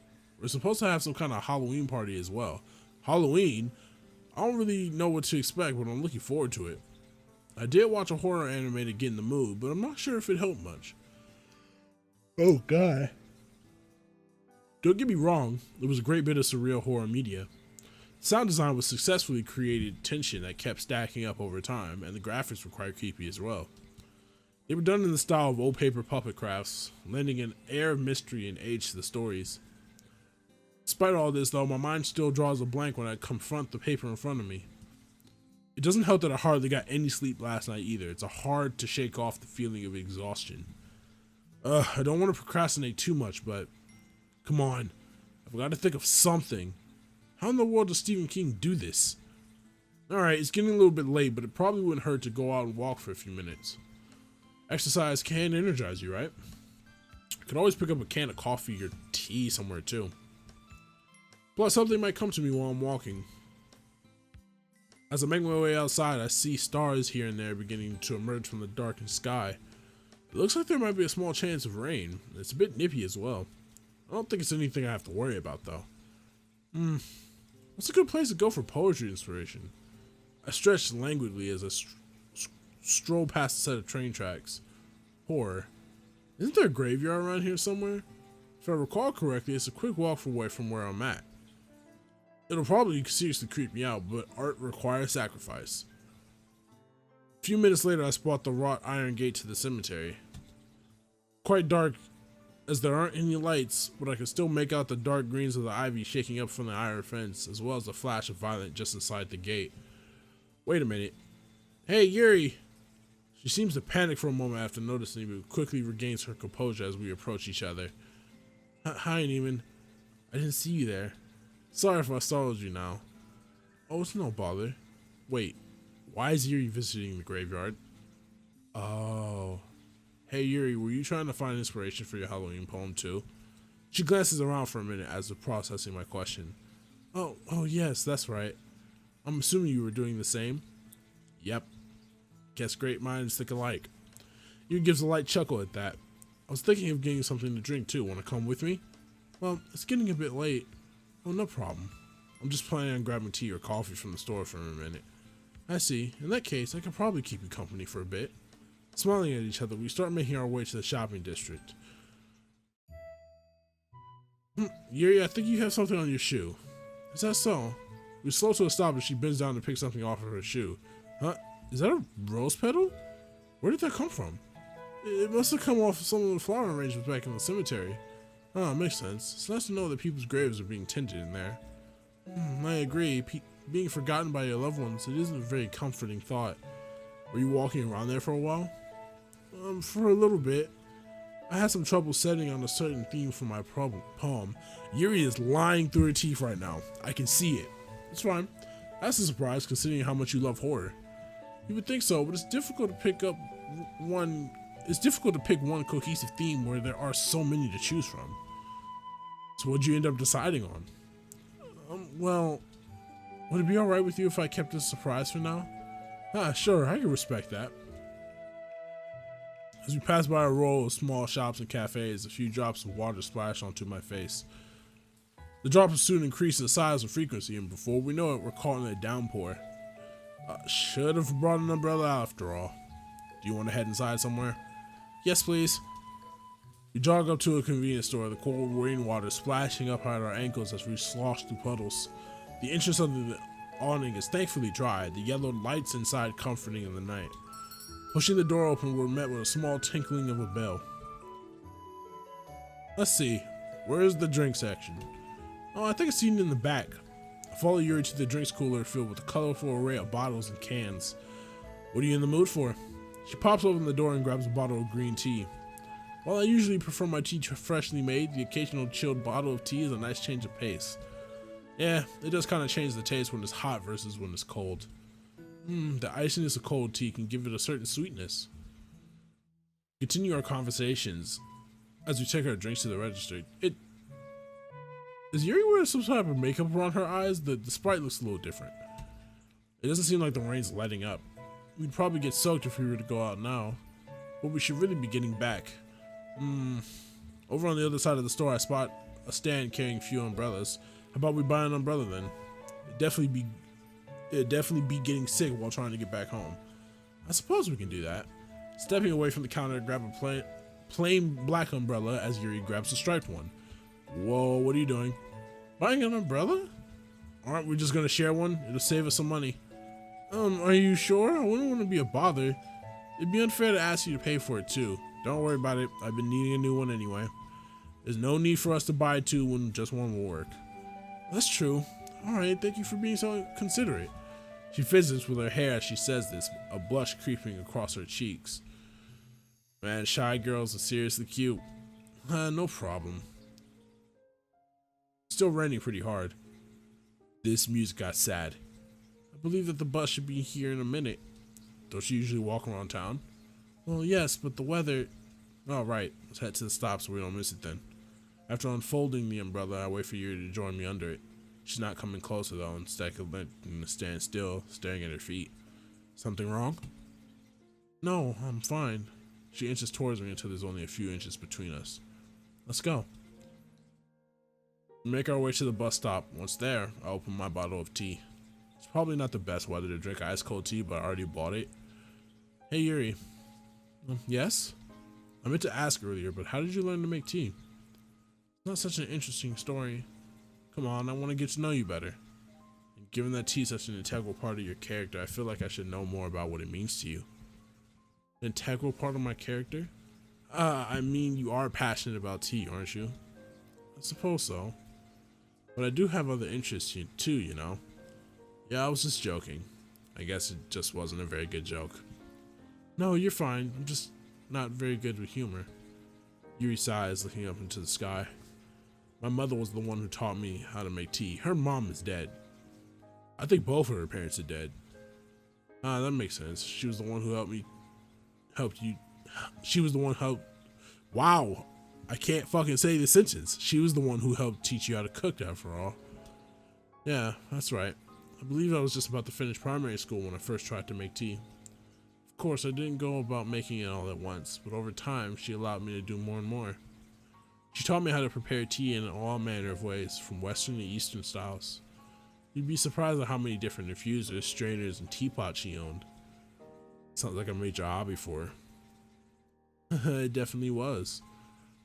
We're supposed to have some kind of Halloween party as well. Halloween? I don't really know what to expect, but I'm looking forward to it. I did watch a horror anime to get in the mood, but I'm not sure if it helped much. Oh god. Don't get me wrong, it was a great bit of surreal horror media. Sound design was successfully created tension that kept stacking up over time, and the graphics were quite creepy as well. They were done in the style of old paper puppet crafts, lending an air of mystery and age to the stories. Despite all this though, my mind still draws a blank when I confront the paper in front of me. It doesn't help that I hardly got any sleep last night either. It's hard to shake off the feeling of exhaustion. I don't want to procrastinate too much, but come on, I've got to think of something. How in the world does Stephen King do this? Alright, it's getting a little bit late, but it probably wouldn't hurt to go out and walk for a few minutes. Exercise can energize you, right? I could always pick up a can of coffee or tea somewhere too. Plus, something might come to me while I'm walking. As I make my way outside, I see stars here and there beginning to emerge from the darkened sky. It looks like there might be a small chance of rain. It's a bit nippy as well. I don't think it's anything I have to worry about though. What's a good place to go for poetry inspiration? I stretched languidly as I stroll past a set of train tracks. Horror. Isn't there a graveyard around here somewhere? If I recall correctly, it's a quick walk away from where I'm at. It'll probably seriously creep me out, but art requires sacrifice. A few minutes later, I spot the wrought iron gate to the cemetery. Quite dark, as there aren't any lights, but I can still make out the dark greens of the ivy shaking up from the iron fence, as well as a flash of violet just inside the gate. Wait a minute. Hey, Yuri! She seems to panic for a moment after noticing me, but quickly regains her composure as we approach each other. Hi, Neiman. I didn't see you there. Sorry if I startled you now. Oh, it's no bother. Wait, why is Yuri visiting the graveyard? Oh. Hey Yuri, were you trying to find inspiration for your Halloween poem too? She glances around for a minute as if processing my question. Oh yes, that's right. I'm assuming you were doing the same? Yep. Guess great minds think alike. Yuri gives a light chuckle at that. I was thinking of getting something to drink too. Want to come with me? Well, it's getting a bit late. Oh, no problem. I'm just planning on grabbing tea or coffee from the store for a minute. I see. In that case, I could probably keep you company for a bit. Smiling at each other, we start making our way to the shopping district. Yuri, I think you have something on your shoe. Is that so? We slow to a stop as she bends down to pick something off of her shoe. Huh? Is that a rose petal? Where did that come from? It must have come off some of the flower arrangements back in the cemetery. Oh, makes sense. It's nice to know that people's graves are being tended in there. I agree. Being forgotten by your loved ones, it isn't a very comforting thought. Were you walking around there for a while? For a little bit. I had some trouble settling on a certain theme for my poem. Yuri is lying through her teeth right now. I can see it. It's fine. That's a surprise considering how much you love horror. You would think so, but it's difficult to pick one cohesive theme where there are so many to choose from. So what'd you end up deciding on? Well, would it be alright with you if I kept it a surprise for now? Sure, I can respect that. As we pass by a row of small shops and cafes, a few drops of water splash onto my face. The drops soon increase in size and frequency, and before we know it, we're caught in a downpour. Should have brought an umbrella after all. Do you want to head inside somewhere? Yes, please. We jog up to a convenience store, the cold rainwater splashing up at our ankles as we slosh through puddles. The entrance of the awning is thankfully dry, the yellow lights inside comforting in the night. Pushing the door open, we're met with a small tinkling of a bell. Let's see, where's the drink section? Oh, I think I seen it in the back. I follow Yuri to the drinks cooler filled with a colorful array of bottles and cans. What are you in the mood for? She pops open the door and grabs a bottle of green tea. While I usually prefer my tea freshly made, the occasional chilled bottle of tea is a nice change of pace. Yeah, it does kind of change the taste when it's hot versus when it's cold. The iciness of cold tea can give it a certain sweetness. Continue our conversations as we take our drinks to the register. Is Yuri wearing some type of makeup around her eyes? The sprite looks a little different. It doesn't seem like the rain's letting up. We'd probably get soaked if we were to go out now, but we should really be getting back. Over on the other side of the store, I spot a stand carrying a few umbrellas. How about we buy an umbrella then? It'd definitely be getting sick while trying to get back home. I suppose we can do that. Stepping away from the counter, I grab a plain black umbrella as Yuri grabs a striped one. Whoa, what are you doing? Buying an umbrella? Aren't we just gonna share one? It'll save us some money. Are you sure? I wouldn't want to be a bother. It'd be unfair to ask you to pay for it too. Don't worry about it. I've been needing a new one anyway. There's no need for us to buy two when just one will work. That's true. Alright, thank you for being so considerate. She fizzes with her hair as she says this, a blush creeping across her cheeks. Man, shy girls are seriously cute. No problem. Still raining pretty hard. This music got sad. I believe that the bus should be here in a minute. Don't you usually walk around town? Well, yes, but the weather... Oh, right. Let's head to the stop so we don't miss it then. After unfolding the umbrella, I wait for Yuri to join me under it. She's not coming closer though, instead of letting to stand still, staring at her feet. Something wrong? No, I'm fine. She inches towards me until there's only a few inches between us. Let's go. We make our way to the bus stop. Once there, I open my bottle of tea. It's probably not the best weather to drink ice cold tea, but I already bought it. Hey Yuri. Yes? I meant to ask earlier, but how did you learn to make tea? It's not such an interesting story. Come on, I want to get to know you better. And given that tea is such an integral part of your character, I feel like I should know more about what it means to you. An integral part of my character? I mean, you are passionate about tea, aren't you? I suppose so. But I do have other interests too, you know? Yeah, I was just joking. I guess it just wasn't a very good joke. No, you're fine. I'm just not very good with humor. Yuri sighs, looking up into the sky. My mother was the one who taught me how to make tea. Her mom is dead. I think both of her parents are dead. That makes sense. She was the one who She was the one who Wow. I can't fucking say this sentence. She was the one who helped teach you how to cook, after all. Yeah, that's right. I believe I was just about to finish primary school when I first tried to make tea. Of course, I didn't go about making it all at once, but over time, she allowed me to do more and more. She taught me how to prepare tea in all manner of ways, from Western to Eastern styles. You'd be surprised at how many different infusers, strainers, and teapots she owned. Sounds like a major hobby for her. It definitely was.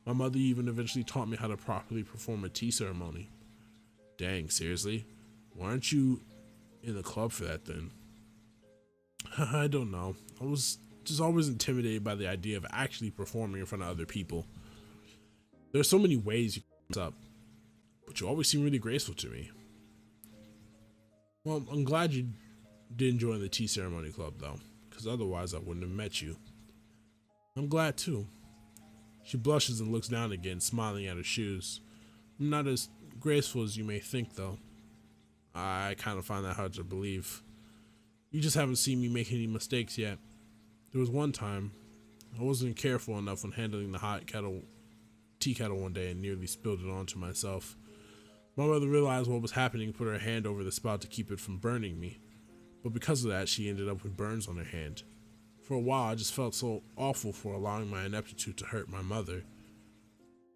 My mother even eventually taught me how to properly perform a tea ceremony. Dang, seriously? Why aren't you in the club for that then? I don't know. I was just always intimidated by the idea of actually performing in front of other people. There are so many ways you can mess up, but you always seem really graceful to me. Well, I'm glad you didn't join the tea ceremony club though, because otherwise I wouldn't have met you. I'm glad too. She blushes and looks down again, smiling at her shoes. I'm not as graceful as you may think though. I kind of find that hard to believe. You just haven't seen me make any mistakes yet. There was one time I wasn't careful enough when handling the tea kettle one day and nearly spilled it onto myself. My mother realized what was happening and put her hand over the spout to keep it from burning me. But because of that, she ended up with burns on her hand. For a while, I just felt so awful for allowing my ineptitude to hurt my mother.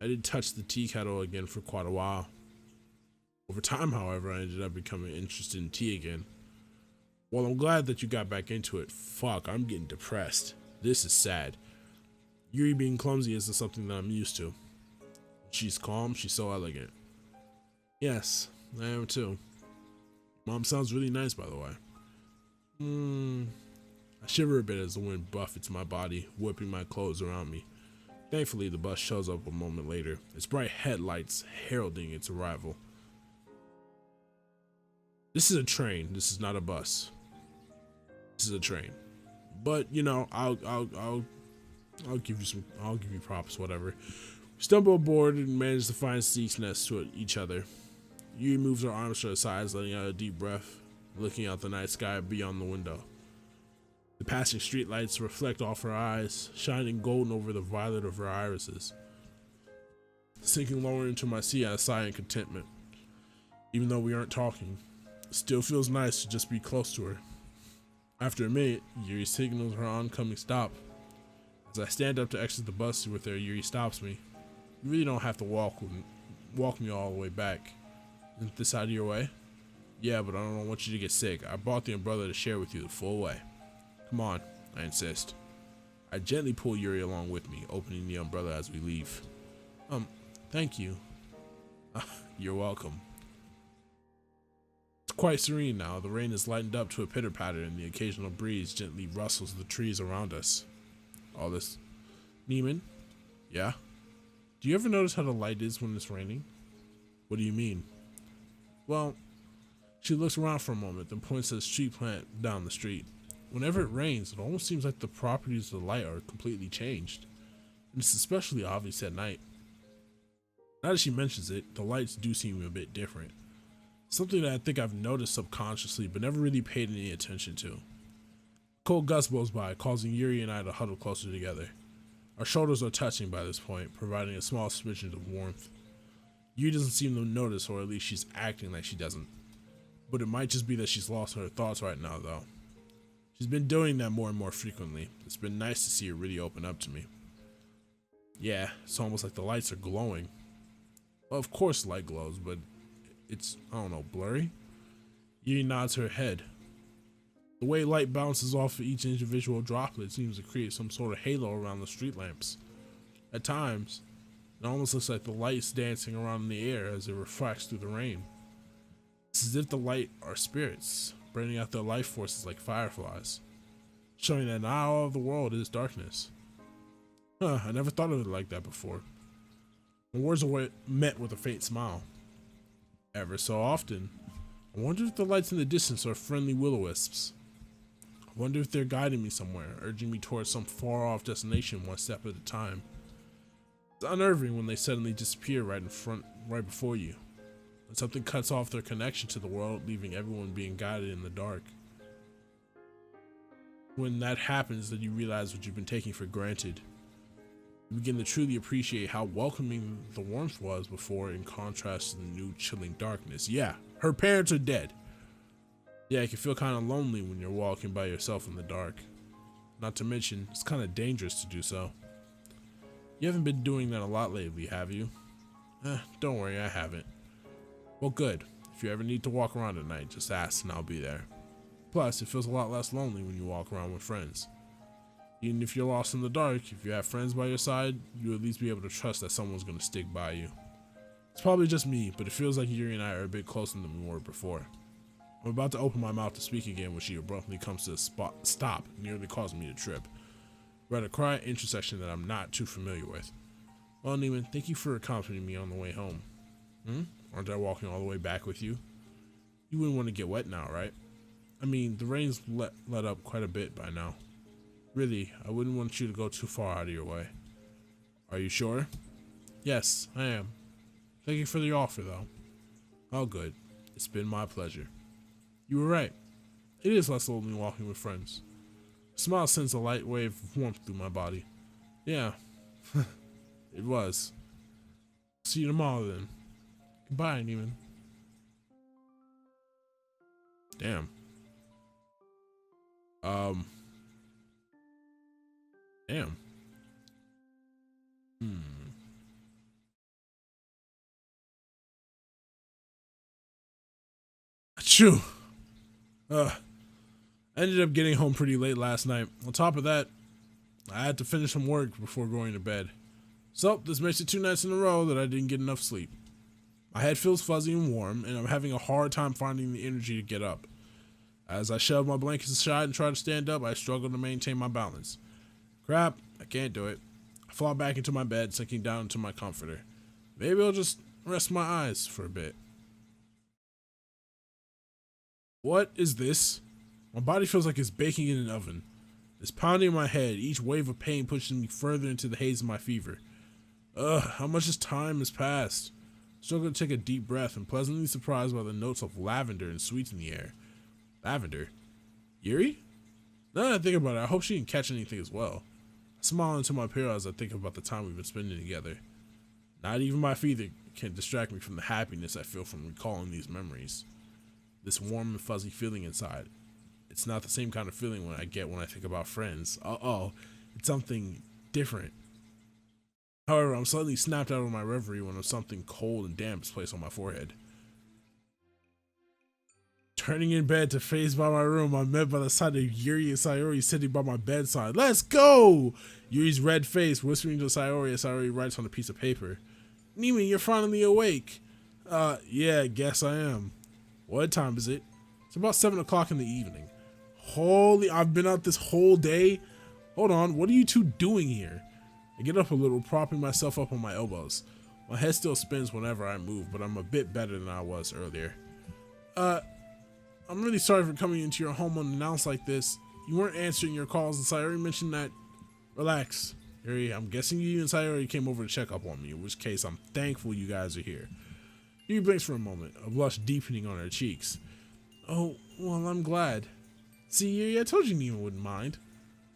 I didn't touch the tea kettle again for quite a while. Over time, however, I ended up becoming interested in tea again. Well, I'm glad that you got back into it. Fuck, I'm getting depressed. This is sad. Yuri being clumsy isn't something that I'm used to. She's calm, she's so elegant. Yes, I am too. Mom sounds really nice, by the way. I shiver a bit as the wind buffets my body, whipping my clothes around me. Thankfully, the bus shows up a moment later, its bright headlights heralding its arrival. This is a train. This is not a bus. This is a train. But you know, I'll give you props, whatever. We stumble aboard and manage to find seats next to each other. Yuri moves her arms to her sides, letting out a deep breath, looking out the night sky beyond the window. The passing streetlights reflect off her eyes, shining golden over the violet of her irises. Sinking lower into my seat, I sigh in contentment. Even though we aren't talking, it still feels nice to just be close to her. After a minute, Yuri signals her oncoming stop. As I stand up to exit the bus with her, Yuri stops me. You really don't have to walk me all the way back. Isn't this out of your way? Yeah, but I don't want you to get sick. I brought the umbrella to share with you the full way. Come on, I insist. I gently pull Yuri along with me, opening the umbrella as we leave. Thank you. You're welcome. It's quite serene now. The rain is lightened up to a pitter patter and the occasional breeze gently rustles the trees around us. All this. Neiman? Yeah? Do you ever notice how the light is when it's raining? What do you mean? Well, she looks around for a moment, then points at a street plant down the street. Whenever it rains, it almost seems like the properties of the light are completely changed. And it's especially obvious at night. Now that she mentions it, the lights do seem a bit different. Something that I think I've noticed subconsciously but never really paid any attention to. A cold gust blows by, causing Yuri and I to huddle closer together. Our shoulders are touching by this point, providing a small smidgen of warmth. Yuri doesn't seem to notice, or at least she's acting like she doesn't. But it might just be that she's lost her thoughts right now, though. She's been doing that more and more frequently. It's been nice to see her really open up to me. Yeah, it's almost like the lights are glowing. Well, of course light glows, but it's, I don't know, blurry? Yuri nods her head. The way light bounces off of each individual droplet seems to create some sort of halo around the street lamps. At times, it almost looks like the light's dancing around in the air as it refracts through the rain. It's as if the light are spirits, burning out their life forces like fireflies, showing that not all of the world is darkness. I never thought of it like that before. My words are met with a faint smile. Ever so often, I wonder if the lights in the distance are friendly will-o-wisps. I wonder if they're guiding me somewhere, urging me towards some far-off destination one step at a time. It's unnerving when they suddenly disappear right before you. When something cuts off their connection to the world, leaving everyone being guided in the dark. When that happens, then you realize what you've been taking for granted. You begin to truly appreciate how welcoming the warmth was before, in contrast to the new chilling darkness. Yeah, her parents are dead. Yeah, it can feel kind of lonely when you're walking by yourself in the dark. Not to mention, it's kind of dangerous to do so. You haven't been doing that a lot lately, have you? Don't worry, I haven't. Well, good. If you ever need to walk around at night, just ask and I'll be there. Plus, it feels a lot less lonely when you walk around with friends. Even if you're lost in the dark, if you have friends by your side, you'll at least be able to trust that someone's going to stick by you. It's probably just me, but it feels like Yuri and I are a bit closer than we were before. I'm about to open my mouth to speak again when she abruptly comes to a stop, nearly causing me to trip. We're at a quiet intersection that I'm not too familiar with. Well, Neiman, thank you for accompanying me on the way home. Aren't I walking all the way back with you? You wouldn't want to get wet now, right? I mean, the rain's let up quite a bit by now. Really, I wouldn't want you to go too far out of your way. Are you sure? Yes, I am. Thank you for the offer, though. Oh, good. It's been my pleasure. You were right. It is less lonely walking with friends. A smile sends a light wave of warmth through my body. Yeah, it was. See you tomorrow, then. Goodbye, Neiman. Damn. Damn. Achoo. I ended up getting home pretty late last night. On top of that, I had to finish some work before going to bed. So, this makes it 2 nights in a row that I didn't get enough sleep. My head feels fuzzy and warm, and I'm having a hard time finding the energy to get up. As I shove my blankets aside and try to stand up, I struggle to maintain my balance. Crap, I can't do it. I fall back into my bed, sinking down into my comforter. Maybe I'll just rest my eyes for a bit. What is this? My body feels like it's baking in an oven. It's pounding in my head, each wave of pain pushing me further into the haze of my fever. How much time has passed? Struggle to take a deep breath and pleasantly surprised by the notes of lavender and sweets in the air. Lavender? Yuri? Now that I think about it, I hope she didn't catch anything as well. I smile into my pillow as I think about the time we've been spending together. Not even my can distract me from the happiness I feel from recalling these memories. This warm and fuzzy feeling inside. It's not the same kind of feeling I get when I think about friends. It's something different. However, I'm suddenly snapped out of my reverie when something cold and damp is placed on my forehead. Turning in bed to face by my room, I'm met by the sight of Yuri and Sayori sitting by my bedside. Let's go! Yuri's red face whispering to Sayori as Sayori writes on a piece of paper. Neiman, you're finally awake. Yeah, guess I am. What time is it? It's about 7 o'clock in the evening. Holy, I've been out this whole day? Hold on, what are you two doing here? I get up a little, propping myself up on my elbows. My head still spins whenever I move, but I'm a bit better than I was earlier. I'm really sorry for coming into your home unannounced like this. You weren't answering your calls, and Sayori mentioned that. Relax, Yuri. I'm guessing you and Sayori came over to check up on me, in which case I'm thankful you guys are here. Yuri blinks for a moment, a blush deepening on her cheeks. Oh, well, I'm glad. See, Yuri, I told you Nima wouldn't mind.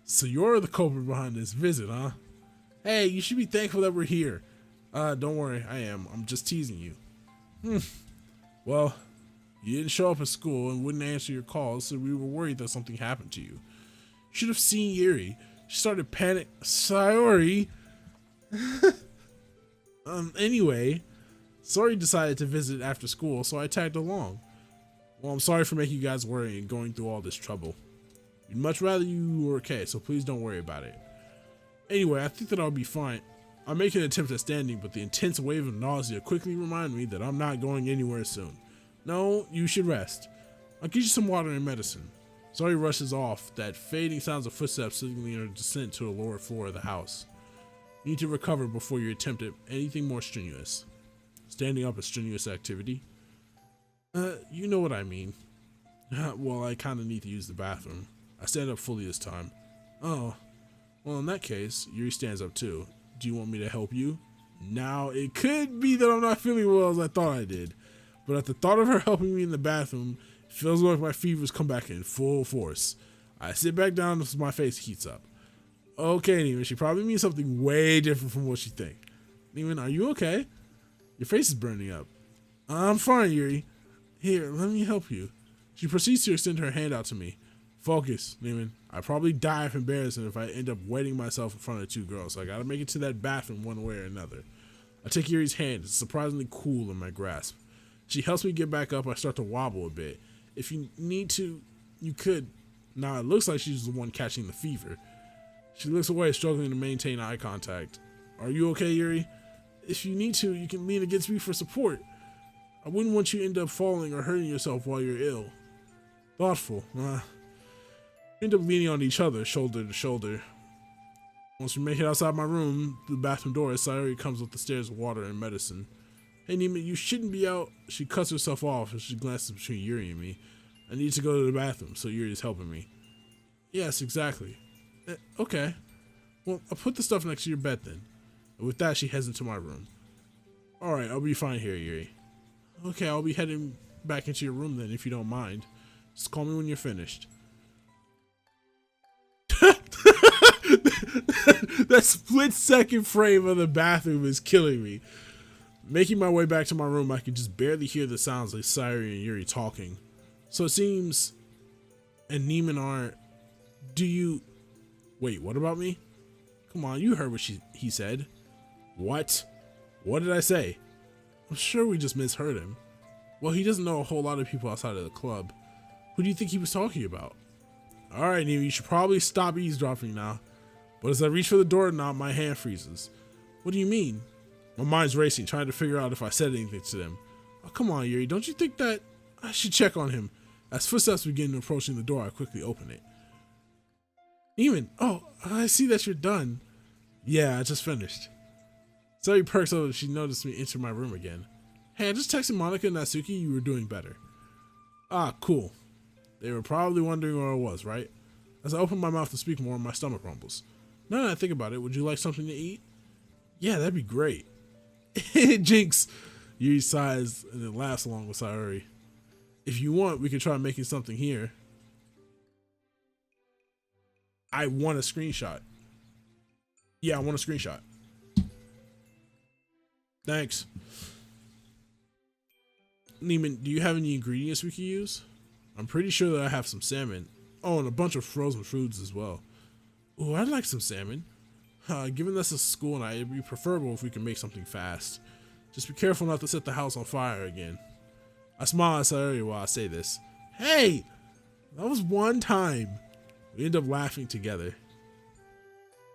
So you're the culprit behind this visit, huh? Hey, you should be thankful that we're here. Don't worry, I am. I'm just teasing you. Well, you didn't show up at school and wouldn't answer your calls, so we were worried that something happened to you. You should have seen Yuri. She started panic. Sayori. Anyway, Sayori decided to visit after school, so I tagged along. Well, I'm sorry for making you guys worry and going through all this trouble. We'd much rather you were okay, so please don't worry about it. Anyway, I think that I'll be fine. I'll make an attempt at standing, but the intense wave of nausea quickly reminded me that I'm not going anywhere soon. No, you should rest. I'll get you some water and medicine. Sayori rushes off, that fading sounds of footsteps signaling her descent to the lower floor of the house. You need to recover before you attempt at anything more strenuous. Standing up is strenuous activity? You know what I mean. Well, I kinda need to use the bathroom. I stand up fully this time. Oh, well in that case, Yuri stands up too. Do you want me to help you? Now, it could be that I'm not feeling well as I thought I did, but at the thought of her helping me in the bathroom, it feels like my fever's come back in full force. I sit back down as my face heats up. Okay, Neiman, she probably means something way different from what you think. Neiman, are you okay? Your face is burning up. I'm fine, Yuri. Here, let me help you. She proceeds to extend her hand out to me. Focus, Neiman. I probably die of embarrassment if I end up wetting myself in front of two girls, so I gotta make it to that bathroom one way or another. I take Yuri's hand. It's surprisingly cool in my grasp. She helps me get back up. I start to wobble a bit. If you need to, you could. Now it looks like she's the one catching the fever. She looks away, struggling to maintain eye contact. Are you okay, Yuri? If you need to, you can lean against me for support. I wouldn't want you to end up falling or hurting yourself while you're ill. Thoughtful. We end up leaning on each other, shoulder to shoulder. Once we make it outside my room, the bathroom door, Sayori comes up the stairs with water and medicine. Hey, Neiman, you shouldn't be out. She cuts herself off as she glances between Yuri and me. I need to go to the bathroom, so Yuri is helping me. Yes, exactly. Okay. Well, I'll put the stuff next to your bed then. And with that, she heads into my room. Alright, I'll be fine here, Yuri. Okay, I'll be heading back into your room then, if you don't mind. Just call me when you're finished. That split-second frame of the bathroom is killing me. Making my way back to my room, I can just barely hear the sounds like Sayori and Yuri talking. So it seems... And Neiman aren't... Do you... Wait, what about me? Come on, you heard what he said. What? What did I say? I'm sure we just misheard him. Well, he doesn't know a whole lot of people outside of the club. Who do you think he was talking about? Alright, Neiman, you should probably stop eavesdropping now. But as I reach for the doorknob, my hand freezes. What do you mean? My mind's racing, trying to figure out if I said anything to them. Oh, come on, Yuri, don't you think that I should check on him? As footsteps begin approaching the door, I quickly open it. Neiman, oh, I see that you're done. Yeah, I just finished. Sayori perks up as she noticed me enter my room again. Hey, I just texted Monica and Natsuki you were doing better. Ah, cool. They were probably wondering where I was, right? As I open my mouth to speak more, my stomach rumbles. Now that I think about it, would you like something to eat? Yeah, that'd be great. Jinx! Yuri sighs and then laughs along with Sayori. If you want, we can try making something here. I want a screenshot. Yeah, I want a screenshot. Thanks. Neiman, do you have any ingredients we can use? I'm pretty sure that I have some salmon. Oh, and a bunch of frozen foods as well. Ooh, I'd like some salmon. Given this is school and it'd be preferable if we can make something fast. Just be careful not to set the house on fire again. I smile at Sayori while I say this. Hey! That was one time. We end up laughing together.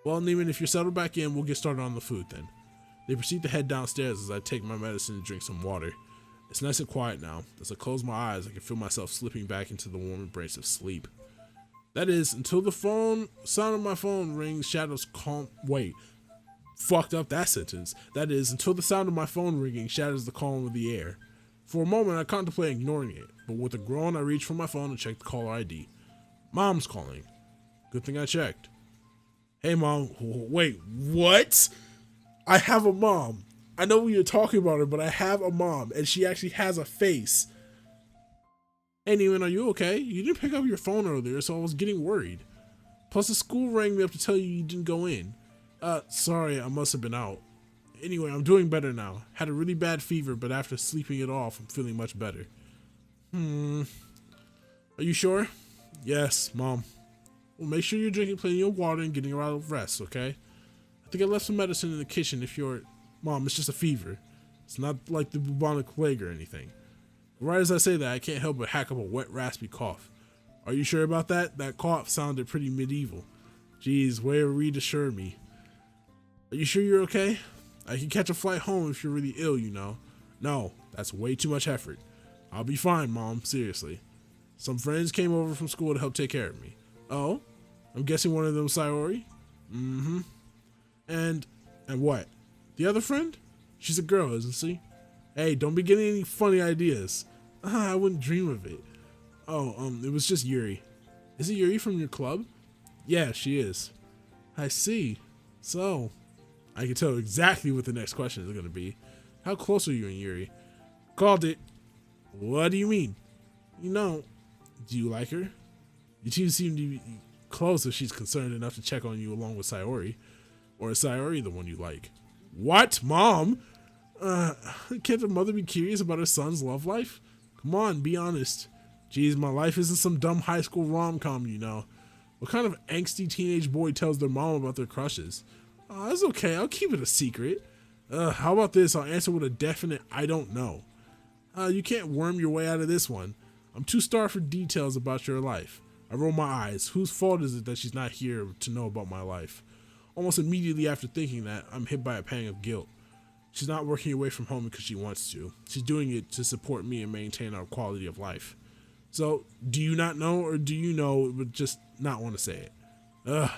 Well, Neiman, if you're settled back in, we'll get started on the food then. They proceed to head downstairs as I take my medicine and drink some water. It's nice and quiet now. As I close my eyes, I can feel myself slipping back into the warm embrace of sleep. That is, until the sound of my phone rings, shadows calm. Wait, fucked up that sentence. That is, until the sound of my phone ringing shatters the calm of the air. For a moment, I contemplate ignoring it, but with a groan, I reach for my phone and check the caller ID. Mom's calling. Good thing I checked. Hey, Mom. Wait, what? I have a mom. I know we were talking about her, but I have a mom, and she actually has a face. Hey, Neiman, are you okay? You didn't pick up your phone earlier, so I was getting worried. Plus, the school rang me up to tell you didn't go in. Sorry, I must have been out. Anyway, I'm doing better now. Had a really bad fever, but after sleeping it off, I'm feeling much better. Are you sure? Yes, Mom. Well, make sure you're drinking plenty of water and getting a lot of rest, okay? I think I left some medicine in the kitchen if you're... Mom, it's just a fever. It's not like the bubonic plague or anything. Right as I say that, I can't help but hack up a wet, raspy cough. Are you sure about that? That cough sounded pretty medieval. Jeez, way to reassure me. Are you sure you're okay? I can catch a flight home if you're really ill, you know. No, that's way too much effort. I'll be fine, Mom, seriously. Some friends came over from school to help take care of me. Oh? I'm guessing one of them Sayori? Mm-hmm. And what? The other friend? She's a girl, isn't she? Hey, don't be getting any funny ideas. I wouldn't dream of it. Oh, it was just Yuri. Is it Yuri from your club? Yeah, she is. I see. So, I can tell exactly what the next question is going to be. How close are you and Yuri? Called it. What do you mean? You know, do you like her? You two seem to be close if she's concerned enough to check on you along with Sayori. Or is Sayori the one you like? What, Mom? Can't a mother be curious about her son's love life? Come on, be honest. Jeez, my life isn't some dumb high school rom-com, you know. What kind of angsty teenage boy tells their mom about their crushes? Oh, it's okay, I'll keep it a secret. How about this? I'll answer with a definite I don't know. You can't worm your way out of this one. I'm too starved for details about your life. I roll my eyes. Whose fault is it that she's not here to know about my life? Almost immediately after thinking that, I'm hit by a pang of guilt. She's not working away from home because she wants to. She's doing it to support me and maintain our quality of life. So, do you not know, or do you know but just not want to say it? It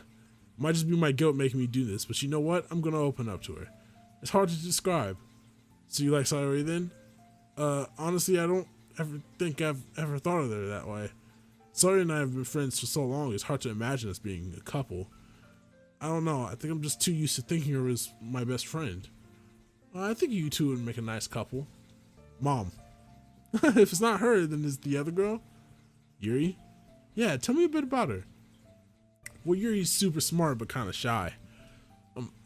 might just be my guilt making me do this, but you know what? I'm going to open up to her. It's hard to describe. So you like Sayori then? Honestly, I don't ever think I've ever thought of her that way. Sayori and I have been friends for so long, it's hard to imagine us being a couple. I don't know, I think I'm just too used to thinking of her as my best friend. I think you two would make a nice couple. Mom. If it's not her, then is the other girl? Yuri? Yeah, tell me a bit about her. Well, Yuri's super smart but kind of shy.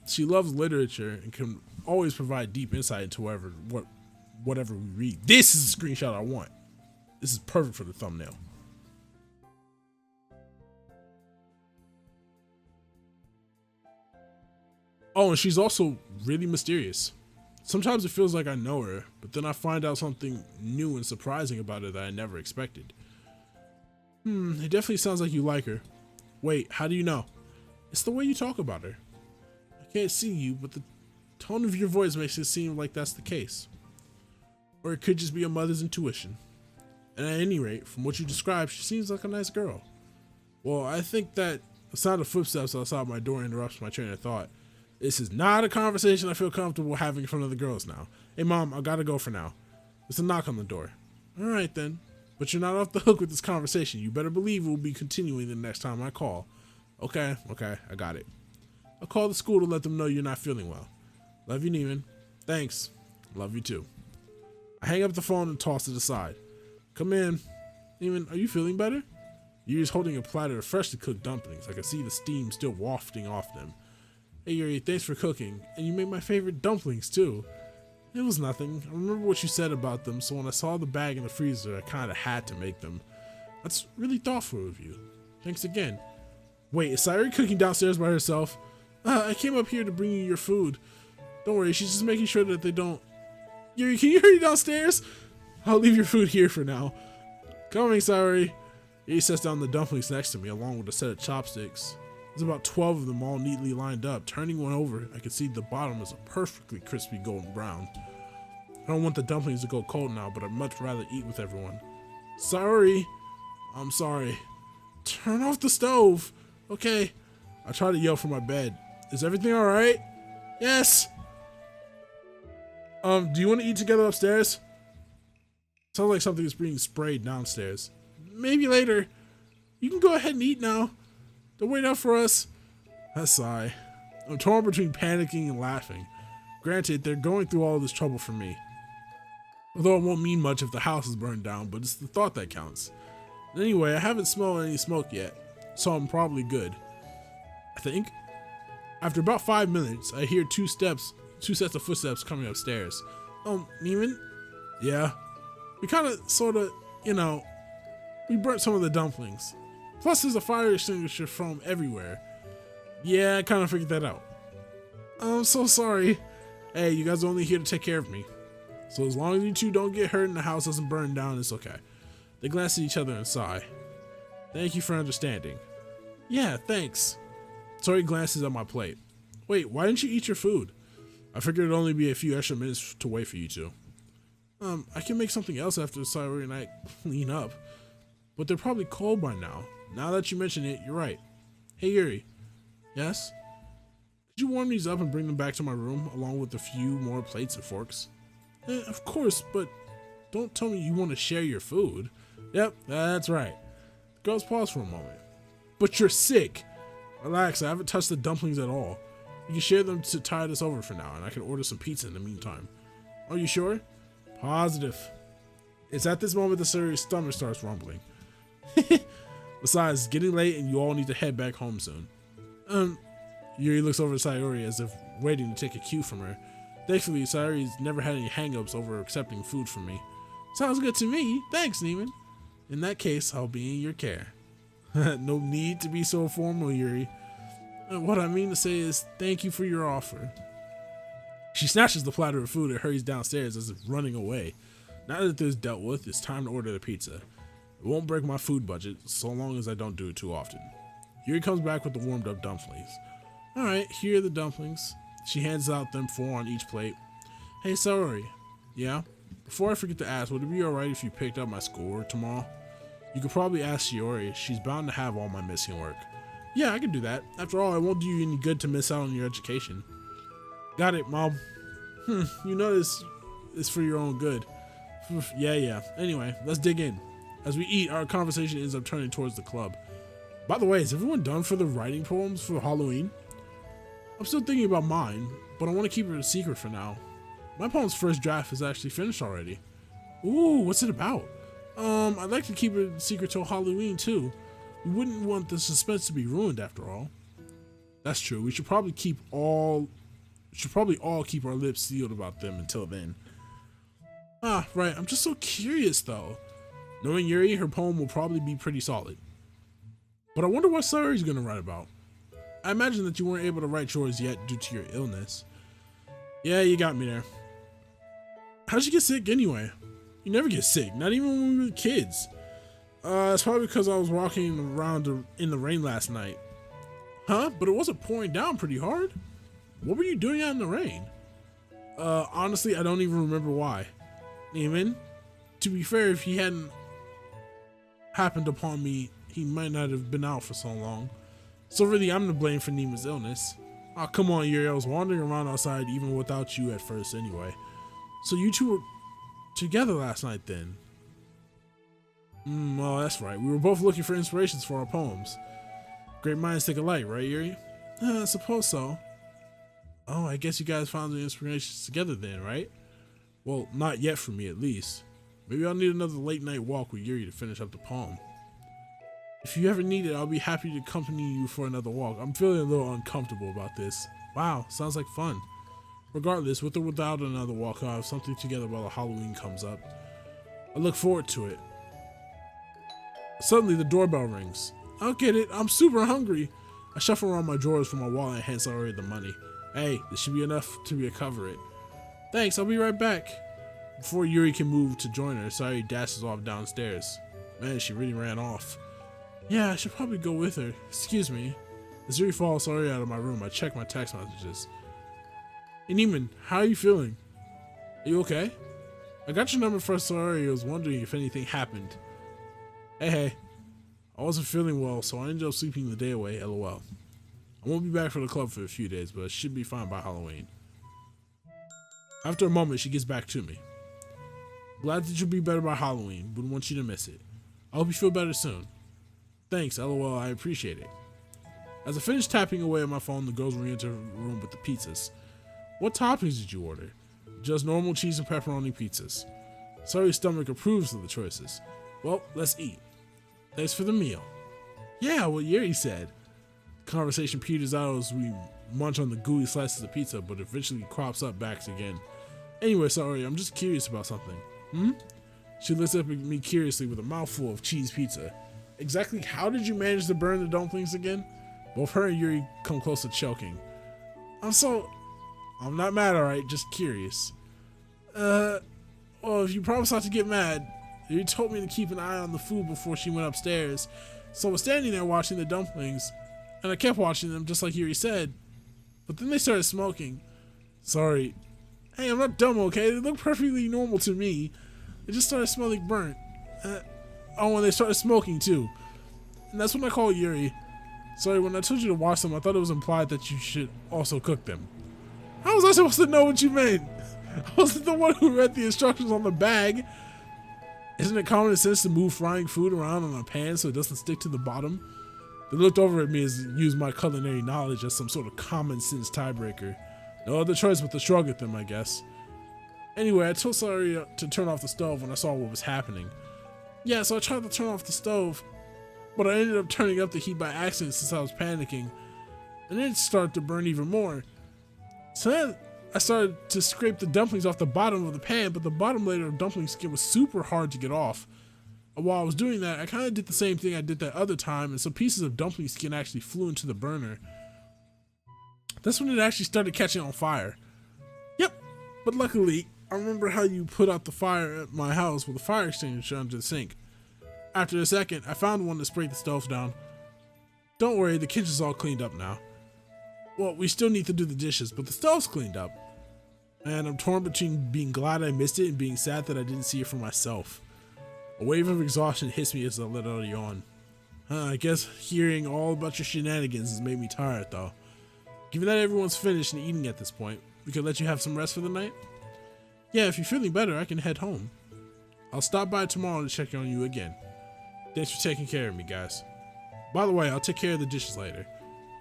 She loves literature and can always provide deep insight into whatever we read. This is a screenshot I want. This is perfect for the thumbnail. Oh, and she's also really mysterious. Sometimes it feels like I know her, but then I find out something new and surprising about her that I never expected. It definitely sounds like you like her. Wait, how do you know? It's the way you talk about her. I can't see you, but the tone of your voice makes it seem like that's the case. Or it could just be a mother's intuition. And at any rate, from what you described, she seems like a nice girl. Well, I think that the sound of footsteps outside my door interrupts my train of thought. This is not a conversation I feel comfortable having in front of the girls now. Hey, Mom, I gotta go for now. There's a knock on the door. All right, then. But you're not off the hook with this conversation. You better believe we'll be continuing the next time I call. Okay, I got it. I'll call the school to let them know you're not feeling well. Love you, Neiman. Thanks. Love you, too. I hang up the phone and toss it aside. Come in. Neiman, are you feeling better? Yuri's holding a platter of freshly cooked dumplings. I can see the steam still wafting off them. Hey Yuri, thanks for cooking. And you make my favorite dumplings too. It was nothing. I remember what you said about them, so when I saw the bag in the freezer, I kinda had to make them. That's really thoughtful of you. Thanks again. Wait, is Sayori cooking downstairs by herself? I came up here to bring you your food. Don't worry, she's just making sure that they don't... Yuri, can you hurry downstairs? I'll leave your food here for now. Coming, Sayori. Yuri sets down the dumplings next to me, along with a set of chopsticks. There's about 12 of them all neatly lined up. Turning one over, I can see the bottom is a perfectly crispy golden brown. I don't want the dumplings to go cold now, but I'd much rather eat with everyone. Sayori. I'm sorry. Turn off the stove. Okay. I try to yell from my bed. Is everything alright? Yes. Do you want to eat together upstairs? Sounds like something is being sprayed downstairs. Maybe later. You can go ahead and eat now. Don't wait out for us. I sigh. I'm torn between panicking and laughing. Granted, they're going through all this trouble for me. Although it won't mean much if the house is burned down, but it's the thought that counts. Anyway, I haven't smelled any smoke yet, so I'm probably good. I think. After about 5 minutes, I hear two sets of footsteps coming upstairs. Oh, Neiman? Yeah. We sorta, we burnt some of the dumplings. Plus there's a fire extinguisher foam everywhere. Yeah, I kinda figured that out. I'm so sorry. Hey, you guys are only here to take care of me. So as long as you two don't get hurt and the house doesn't burn down, it's okay. They glance at each other and sigh. Thank you for understanding. Yeah, thanks. Sayori glances at my plate. Wait, why didn't you eat your food? I figured it'd only be a few extra minutes to wait for you two. I can make something else after Sayori and I clean up. But they're probably cold by now. Now that you mention it, you're right. Hey Yuri. Yes? Could you warm these up and bring them back to my room, along with a few more plates and forks? Of course, but don't tell me you want to share your food. Yep, that's right. The girls pause for a moment. But you're sick. Relax, I haven't touched the dumplings at all. You can share them to tide us over for now, and I can order some pizza in the meantime. Are you sure? Positive. It's at this moment that Sayori's stomach starts rumbling. Besides, it's getting late and you all need to head back home soon. Yuri looks over at Sayori as if waiting to take a cue from her. Thankfully, Sayori's never had any hang-ups over accepting food from me. Sounds good to me. Thanks, Neiman. In that case, I'll be in your care. No need to be so formal, Yuri. What I mean to say is, thank you for your offer. She snatches the platter of food and hurries downstairs as if running away. Now that this is dealt with, it's time to order the pizza. It won't break my food budget, so long as I don't do it too often. Yuri comes back with the warmed up dumplings. Alright, here are the dumplings. She hands out them 4 on each plate. Hey, Sayori. Yeah? Before I forget to ask, would it be alright if you picked up my schoolwork tomorrow? You could probably ask Shiori. She's bound to have all my missing work. Yeah, I can do that. After all, it won't do you any good to miss out on your education. Got it, Mom. You know this is for your own good. Yeah. Anyway, let's dig in. As we eat, our conversation ends up turning towards the club. By the way, is everyone done for the writing poems for Halloween? I'm still thinking about mine, but I want to keep it a secret for now. My poem's first draft is actually finished already. Ooh, what's it about? I'd like to keep it a secret till Halloween too. We wouldn't want the suspense to be ruined after all. That's true. We should probably all keep our lips sealed about them until then. Ah, right. I'm just so curious though. Knowing Yuri, her poem will probably be pretty solid. But I wonder what Sayori's gonna write about. I imagine that you weren't able to write yours yet due to your illness. Yeah, you got me there. How'd you get sick anyway? You never get sick, not even when we were kids. It's probably because I was walking around in the rain last night. Huh? But it wasn't pouring down pretty hard? What were you doing out in the rain? Honestly, I don't even remember why. Neiman, to be fair, if he hadn't happened upon me, he might not have been out for so long. So really, I'm to blame for Neiman's illness. Oh, come on, Yuri, I was wandering around outside even without you at first anyway. So you two were together last night then? Well, that's right. We were both looking for inspirations for our poems. Great minds think alike, right, Yuri? I suppose so. Oh, I guess you guys found the inspirations together then, right? Well, not yet for me at least. Maybe I'll need another late night walk with Yuri to finish up the poem. If you ever need it, I'll be happy to accompany you for another walk. I'm feeling a little uncomfortable about this. Wow, sounds like fun. Regardless, with or without another walk, I'll have something together while Halloween comes up. I look forward to it. Suddenly, the doorbell rings. I'll get it. I'm super hungry. I shuffle around my drawers for my wallet and hand Sayori the money. Hey, this should be enough to recover it. Thanks, I'll be right back. Before Yuri can move to join her, Sayori dashes off downstairs. Man, she really ran off. Yeah, I should probably go with her. Excuse me. As Yuri follows Sayori out of my room, I check my text messages. Hey Neiman, how are you feeling? Are you okay? I got your number for Sayori. I was wondering if anything happened. Hey. I wasn't feeling well, so I ended up sleeping the day away, lol. I won't be back for the club for a few days, but I should be fine by Halloween. After a moment, she gets back to me. Glad that you'll be better by Halloween. Wouldn't want you to miss it. I hope you feel better soon. Thanks, lol, I appreciate it. As I finish tapping away at my phone, the girls re-enter her room with the pizzas. What toppings did you order? Just normal cheese and pepperoni pizzas. Sayori's stomach approves of the choices. Well, let's eat. Thanks for the meal. Yeah, what Yuri said. The conversation peters out as we munch on the gooey slices of pizza, but eventually crops up back again. Anyway, sorry, I'm just curious about something. She looks up at me curiously with a mouthful of cheese pizza. Exactly how did you manage to burn the dumplings again? Both her and Yuri come close to choking. I'm not mad, alright, just curious. Well, if you promise not to get mad, Yuri told me to keep an eye on the food before she went upstairs, so I was standing there watching the dumplings, and I kept watching them just like Yuri said, but then they started smoking. Sorry. Hey, I'm not dumb, okay? They look perfectly normal to me. They just started smelling burnt. And they started smoking too. And that's when I called Yuri. Sorry, when I told you to watch them, I thought it was implied that you should also cook them. How was I supposed to know what you meant? I wasn't the one who read the instructions on the bag. Isn't it common sense to move frying food around on a pan so it doesn't stick to the bottom? They looked over at me as I used my culinary knowledge as some sort of common sense tiebreaker. No other choice but to shrug at them, I guess. Anyway, I told Sayori to turn off the stove when I saw what was happening. Yeah, so I tried to turn off the stove, but I ended up turning up the heat by accident since I was panicking, and then it started to burn even more. So then I started to scrape the dumplings off the bottom of the pan, but the bottom layer of dumpling skin was super hard to get off. And while I was doing that, I kind of did the same thing I did that other time, and some pieces of dumpling skin actually flew into the burner. That's when it actually started catching on fire. Yep, but luckily, I remember how you put out the fire at my house with a fire extinguisher under the sink. After a second, I found one to spray the stove down. Don't worry, the kitchen's all cleaned up now. Well, we still need to do the dishes, but the stove's cleaned up. And I'm torn between being glad I missed it and being sad that I didn't see it for myself. A wave of exhaustion hits me as I let out a yawn. I guess hearing all about your shenanigans has made me tired, though. Given that everyone's finished and eating at this point, we could let you have some rest for the night? Yeah, if you're feeling better, I can head home. I'll stop by tomorrow to check on you again. Thanks for taking care of me, guys. By the way, I'll take care of the dishes later.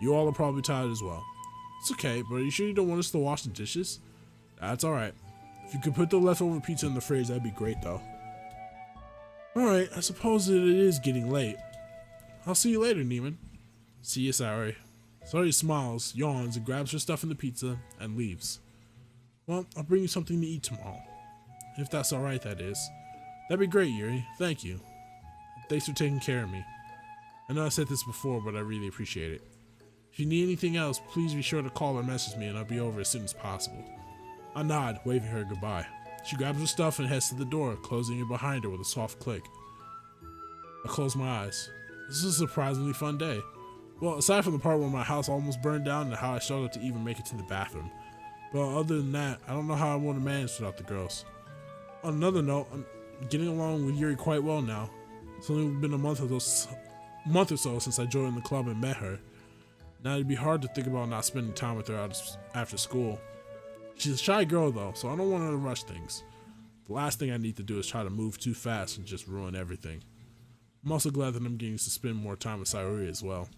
You all are probably tired as well. It's okay, but are you sure you don't want us to wash the dishes? That's alright. If you could put the leftover pizza in the fridge, that'd be great, though. Alright, I suppose that it is getting late. I'll see you later, Neiman. See you, Sayori. Sayori smiles, yawns, and grabs her stuff in the pizza and leaves. Well, I'll bring you something to eat tomorrow. If that's alright, that is. That'd be great, Yuri. Thank you. Thanks for taking care of me. I know I said this before, but I really appreciate it. If you need anything else, please be sure to call or message me and I'll be over as soon as possible. I nod, waving her goodbye. She grabs her stuff and heads to the door, closing it behind her with a soft click. I close my eyes. This is a surprisingly fun day. Well, aside from the part where my house almost burned down and how I struggled to even make it to the bathroom. But other than that, I don't know how I want to manage without the girls. On another note, I'm getting along with Yuri quite well now. It's only been a month or so since I joined the club and met her. Now it'd be hard to think about not spending time with her after school. She's a shy girl though, so I don't want her to rush things. The last thing I need to do is try to move too fast and just ruin everything. I'm also glad that I'm getting to spend more time with Sayori as well.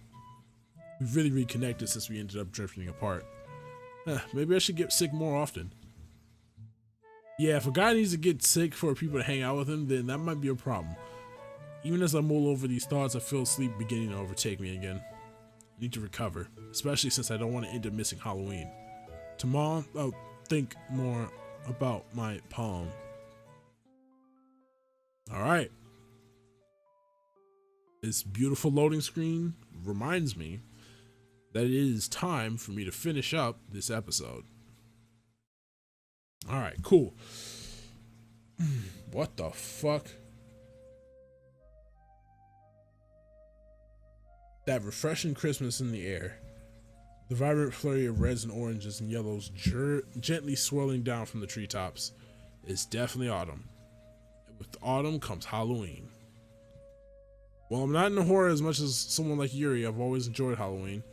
We've really reconnected since we ended up drifting apart. Maybe I should get sick more often. Yeah, if a guy needs to get sick for people to hang out with him, then that might be a problem. Even as I mull over these thoughts, I feel sleep beginning to overtake me again. I need to recover, especially since I don't want to end up missing Halloween. Tomorrow think more about my poem. All right. This beautiful loading screen reminds me that it is time for me to finish up this episode. All right, cool. What the fuck? That refreshing Christmas in the air. The vibrant flurry of reds and oranges and yellows gently swirling down from the treetops. It's definitely autumn. And with autumn comes Halloween. While I'm not into horror as much as someone like Yuri, I've always enjoyed Halloween.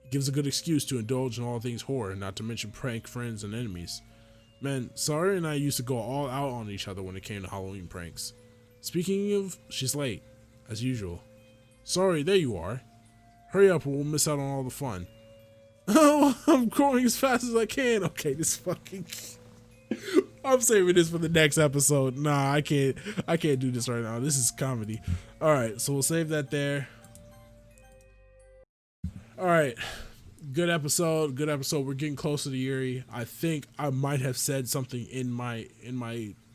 It gives a good excuse to indulge in all things horror, not to mention prank friends and enemies. Man, Sayori and I used to go all out on each other when it came to Halloween pranks. Speaking of, she's late, as usual. Sorry, there you are. Hurry up or we'll miss out on all the fun. Oh, I'm growing as fast as I can. Okay, this fucking... I'm saving this for the next episode. Nah, I can't do this right now. This is comedy. Alright, so we'll save that there. Alright. Good episode. We're getting closer to Yuri. I think I might have said something in my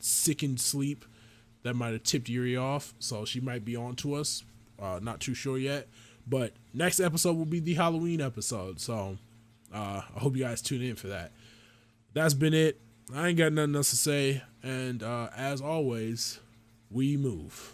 sickened sleep that might have tipped Yuri off. So she might be on to us. Not too sure yet. But next episode will be the Halloween episode. So I hope you guys tune in for that. That's been it. I ain't got nothing else to say. And as always, we move.